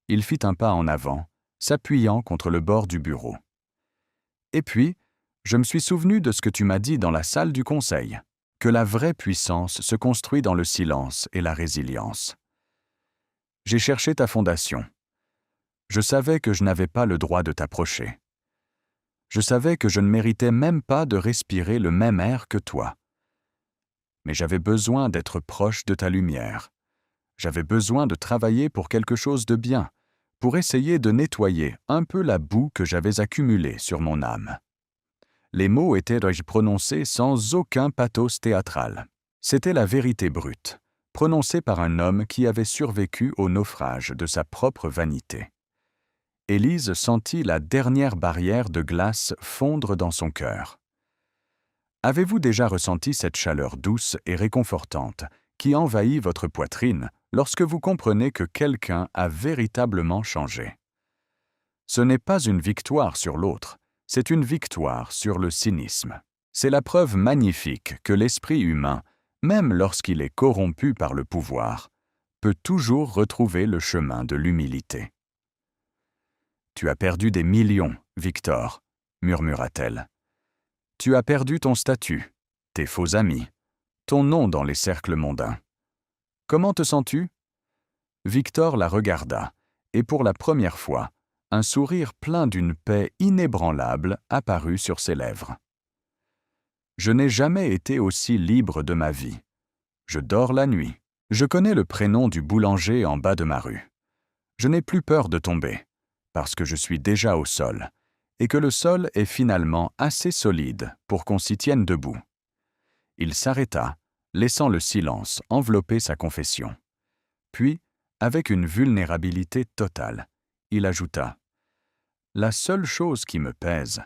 Il fit un pas en avant, s'appuyant contre le bord du bureau. « Et puis, je me suis souvenu de ce que tu m'as dit dans la salle du conseil, que la vraie puissance se construit dans le silence et la résilience. J'ai cherché ta fondation. Je savais que je n'avais pas le droit de t'approcher. Je savais que je ne méritais même pas de respirer le même air que toi. mais j'avais besoin d'être proche de ta lumière. J'avais besoin de travailler pour quelque chose de bien, pour essayer de nettoyer un peu la boue que j'avais accumulée sur mon âme. » Les mots étaient prononcés sans aucun pathos théâtral. C'était la vérité brute, prononcée par un homme qui avait survécu au naufrage de sa propre vanité. Élise sentit la dernière barrière de glace fondre dans son cœur. Avez-vous déjà ressenti cette chaleur douce et réconfortante qui envahit votre poitrine lorsque vous comprenez que quelqu'un a véritablement changé? Ce n'est pas une victoire sur l'autre, c'est une victoire sur le cynisme. C'est la preuve magnifique que l'esprit humain, même lorsqu'il est corrompu par le pouvoir, peut toujours retrouver le chemin de l'humilité. « Tu as perdu des millions, Victor, » murmura-t-elle. « Tu as perdu ton statut, tes faux amis, ton nom dans les cercles mondains. Comment te sens-tu » Victor la regarda, et pour la première fois, un sourire plein d'une paix inébranlable apparut sur ses lèvres. « Je n'ai jamais été aussi libre de ma vie. Je dors la nuit. Je connais le prénom du boulanger en bas de ma rue. Je n'ai plus peur de tomber, parce que je suis déjà au sol, et que le sol est finalement assez solide pour qu'on s'y tienne debout. » Il s'arrêta, laissant le silence envelopper sa confession. Puis, avec une vulnérabilité totale, il ajouta « La seule chose qui me pèse,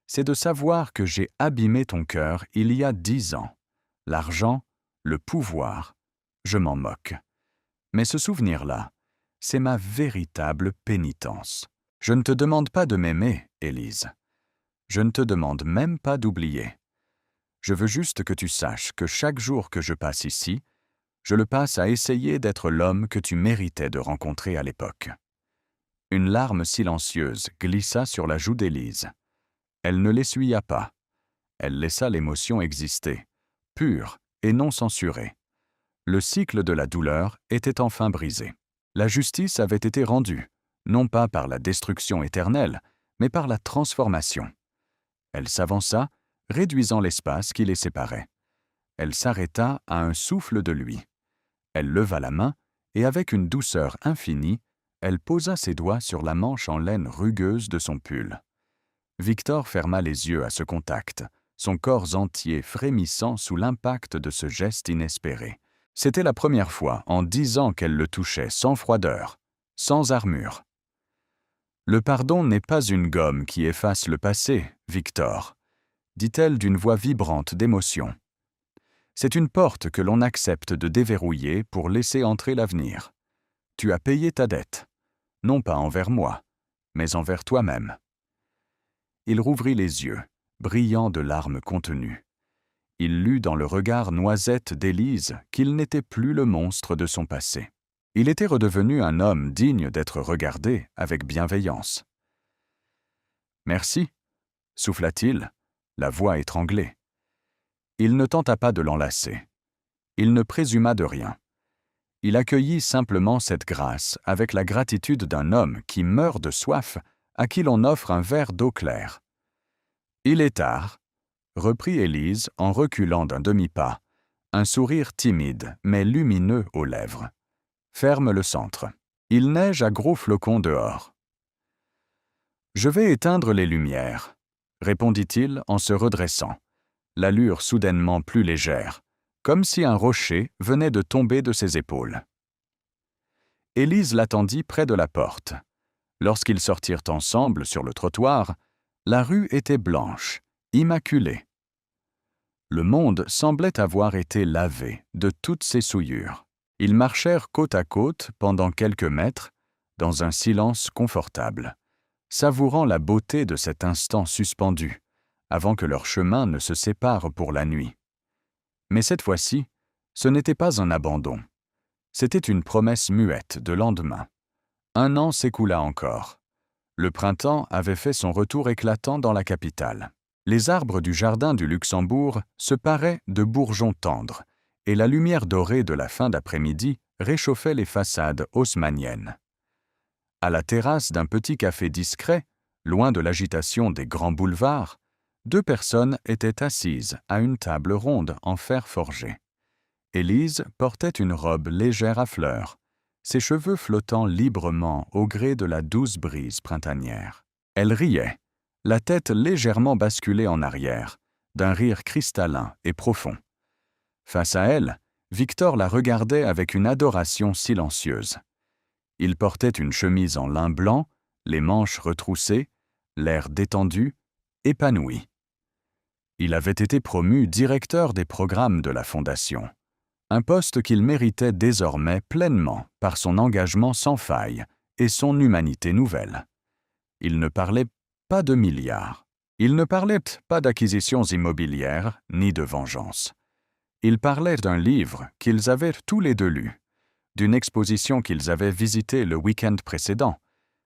c'est de savoir que j'ai abîmé ton cœur il y a 10 ans. L'argent, le pouvoir, je m'en moque. Mais ce souvenir-là, c'est ma véritable pénitence. Je ne te demande pas de m'aimer, Élise. Je ne te demande même pas d'oublier. Je veux juste que tu saches que chaque jour que je passe ici, je le passe à essayer d'être l'homme que tu méritais de rencontrer à l'époque. » Une larme silencieuse glissa sur la joue d'Élise. Elle ne l'essuya pas. Elle laissa l'émotion exister, pure et non censurée. Le cycle de la douleur était enfin brisé. La justice avait été rendue, non pas par la destruction éternelle, mais par la transformation. Elle s'avança, réduisant l'espace qui les séparait. Elle s'arrêta à un souffle de lui. Elle leva la main, et avec une douceur infinie, elle posa ses doigts sur la manche en laine rugueuse de son pull. Victor ferma les yeux à ce contact, son corps entier frémissant sous l'impact de ce geste inespéré. C'était la première fois en 10 ans qu'elle le touchait sans froideur, sans armure. « Le pardon n'est pas une gomme qui efface le passé, Victor, » dit-elle d'une voix vibrante d'émotion. « C'est une porte que l'on accepte de déverrouiller pour laisser entrer l'avenir. Tu as payé ta dette, non pas envers moi, mais envers toi-même. » Il rouvrit les yeux, brillants de larmes contenues. Il lut dans le regard noisette d'Élise qu'il n'était plus le monstre de son passé. Il était redevenu un homme digne d'être regardé avec bienveillance. « Merci, » souffla-t-il, la voix étranglée. Il ne tenta pas de l'enlacer. Il ne présuma de rien. Il accueillit simplement cette grâce avec la gratitude d'un homme qui meurt de soif, à qui l'on offre un verre d'eau claire. « Il est tard, » reprit Élise en reculant d'un demi-pas, un sourire timide mais lumineux aux lèvres. « Ferme le centre. Il neige à gros flocons dehors. »« Je vais éteindre les lumières, » répondit-il en se redressant, l'allure soudainement plus légère, comme si un rocher venait de tomber de ses épaules. Élise l'attendit près de la porte. Lorsqu'ils sortirent ensemble sur le trottoir, la rue était blanche, immaculée. Le monde semblait avoir été lavé de toutes ses souillures. Ils marchèrent côte à côte pendant quelques mètres, dans un silence confortable, savourant la beauté de cet instant suspendu, avant que leurs chemins ne se séparent pour la nuit. Mais cette fois-ci, ce n'était pas un abandon. C'était une promesse muette de lendemain. 1 an s'écoula encore. Le printemps avait fait son retour éclatant dans la capitale. Les arbres du jardin du Luxembourg se paraient de bourgeons tendres, et la lumière dorée de la fin d'après-midi réchauffait les façades haussmanniennes. À la terrasse d'un petit café discret, loin de l'agitation des grands boulevards, 2 personnes étaient assises à une table ronde en fer forgé. Élise portait une robe légère à fleurs, ses cheveux flottant librement au gré de la douce brise printanière. Elle riait, la tête légèrement basculée en arrière, d'un rire cristallin et profond. Face à elle, Victor la regardait avec une adoration silencieuse. Il portait une chemise en lin blanc, les manches retroussées, l'air détendu, épanoui. Il avait été promu directeur des programmes de la Fondation, un poste qu'il méritait désormais pleinement par son engagement sans faille et son humanité nouvelle. Il ne parlait pas de milliards, il ne parlait pas d'acquisitions immobilières ni de vengeance. Il parlait d'un livre qu'ils avaient tous les deux lu, d'une exposition qu'ils avaient visitée le week-end précédent,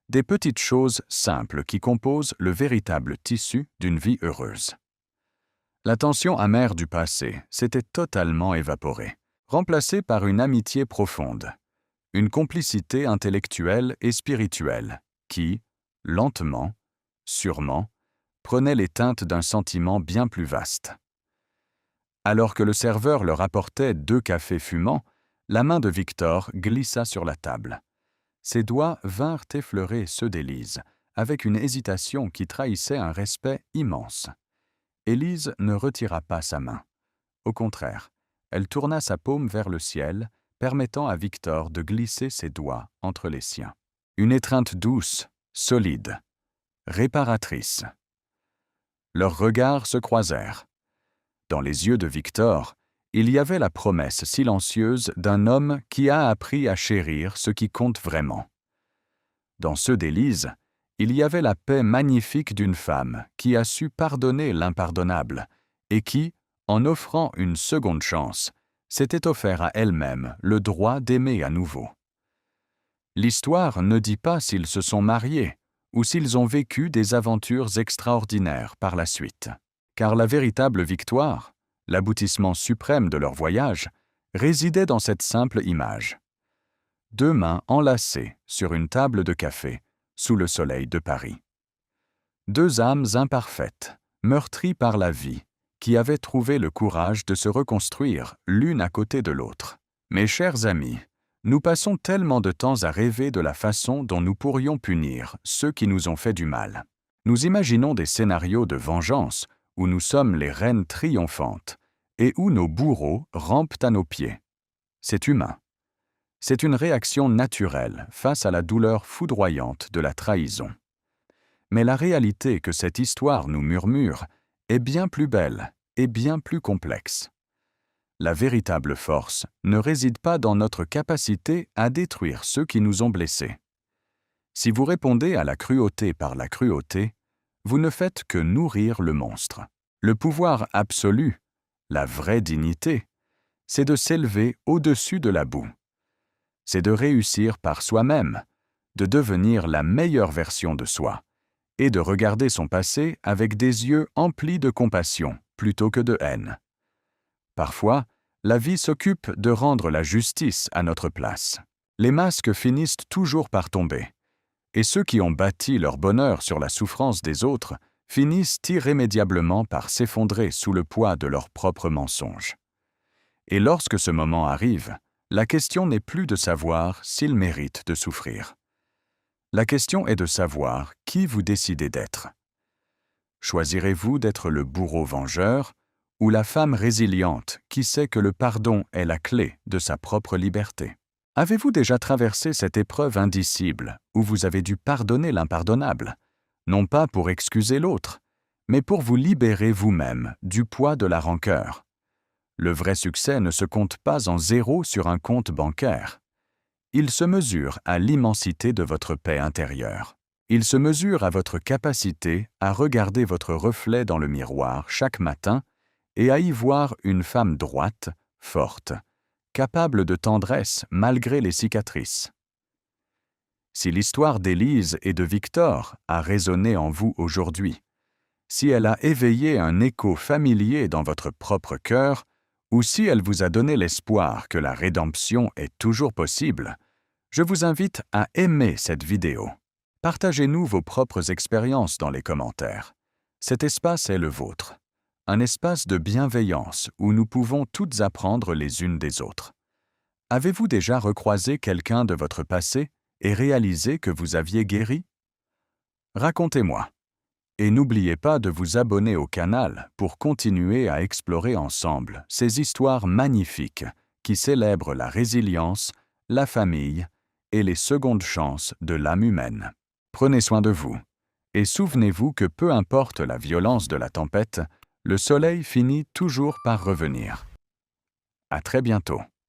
des petites choses simples qui composent le véritable tissu d'une vie heureuse. La tension amère du passé s'était totalement évaporée, remplacée par une amitié profonde, une complicité intellectuelle et spirituelle qui, lentement, sûrement, prenait les teintes d'un sentiment bien plus vaste. Alors que le serveur leur apportait 2 cafés fumants, la main de Victor glissa sur la table. Ses doigts vinrent effleurer ceux d'Élise, avec une hésitation qui trahissait un respect immense. Élise ne retira pas sa main. Au contraire, elle tourna sa paume vers le ciel, permettant à Victor de glisser ses doigts entre les siens. Une étreinte douce, solide, réparatrice. Leurs regards se croisèrent. Dans les yeux de Victor, il y avait la promesse silencieuse d'un homme qui a appris à chérir ce qui compte vraiment. Dans ceux d'Élise, il y avait la paix magnifique d'une femme qui a su pardonner l'impardonnable et qui, en offrant une seconde chance, s'était offert à elle-même le droit d'aimer à nouveau. L'histoire ne dit pas s'ils se sont mariés ou s'ils ont vécu des aventures extraordinaires par la suite, car la véritable victoire, l'aboutissement suprême de leur voyage, résidait dans cette simple image. 2 mains enlacées sur une table de café, sous le soleil de Paris. 2 âmes imparfaites, meurtries par la vie, qui avaient trouvé le courage de se reconstruire l'une à côté de l'autre. Mes chers amis, nous passons tellement de temps à rêver de la façon dont nous pourrions punir ceux qui nous ont fait du mal. Nous imaginons des scénarios de vengeance où nous sommes les reines triomphantes et où nos bourreaux rampent à nos pieds. C'est humain. C'est une réaction naturelle face à la douleur foudroyante de la trahison. Mais la réalité que cette histoire nous murmure est bien plus belle et bien plus complexe. La véritable force ne réside pas dans notre capacité à détruire ceux qui nous ont blessés. Si vous répondez à la cruauté par la cruauté, vous ne faites que nourrir le monstre. Le pouvoir absolu, la vraie dignité, c'est de s'élever au-dessus de la boue. C'est de réussir par soi-même, de devenir la meilleure version de soi, et de regarder son passé avec des yeux emplis de compassion plutôt que de haine. Parfois, la vie s'occupe de rendre la justice à notre place. Les masques finissent toujours par tomber, et ceux qui ont bâti leur bonheur sur la souffrance des autres finissent irrémédiablement par s'effondrer sous le poids de leurs propres mensonges. Et lorsque ce moment arrive, la question n'est plus de savoir s'ils méritent de souffrir. La question est de savoir qui vous décidez d'être. Choisirez-vous d'être le bourreau vengeur ou la femme résiliente qui sait que le pardon est la clé de sa propre liberté? Avez-vous déjà traversé cette épreuve indicible où vous avez dû pardonner l'impardonnable, non pas pour excuser l'autre, mais pour vous libérer vous-même du poids de la rancœur? Le vrai succès ne se compte pas en 0 sur un compte bancaire. Il se mesure à l'immensité de votre paix intérieure. Il se mesure à votre capacité à regarder votre reflet dans le miroir chaque matin et à y voir une femme droite, forte, capable de tendresse malgré les cicatrices. Si l'histoire d'Élise et de Victor a résonné en vous aujourd'hui, si elle a éveillé un écho familier dans votre propre cœur, ou si elle vous a donné l'espoir que la rédemption est toujours possible, je vous invite à aimer cette vidéo. Partagez-nous vos propres expériences dans les commentaires. Cet espace est le vôtre. un espace de bienveillance où nous pouvons toutes apprendre les unes des autres. Avez-vous déjà recroisé quelqu'un de votre passé et réalisé que vous aviez guéri? Racontez-moi. Et n'oubliez pas de vous abonner au canal pour continuer à explorer ensemble ces histoires magnifiques qui célèbrent la résilience, la famille et les secondes chances de l'âme humaine. Prenez soin de vous. Et souvenez-vous que peu importe la violence de la tempête, le soleil finit toujours par revenir. À très bientôt.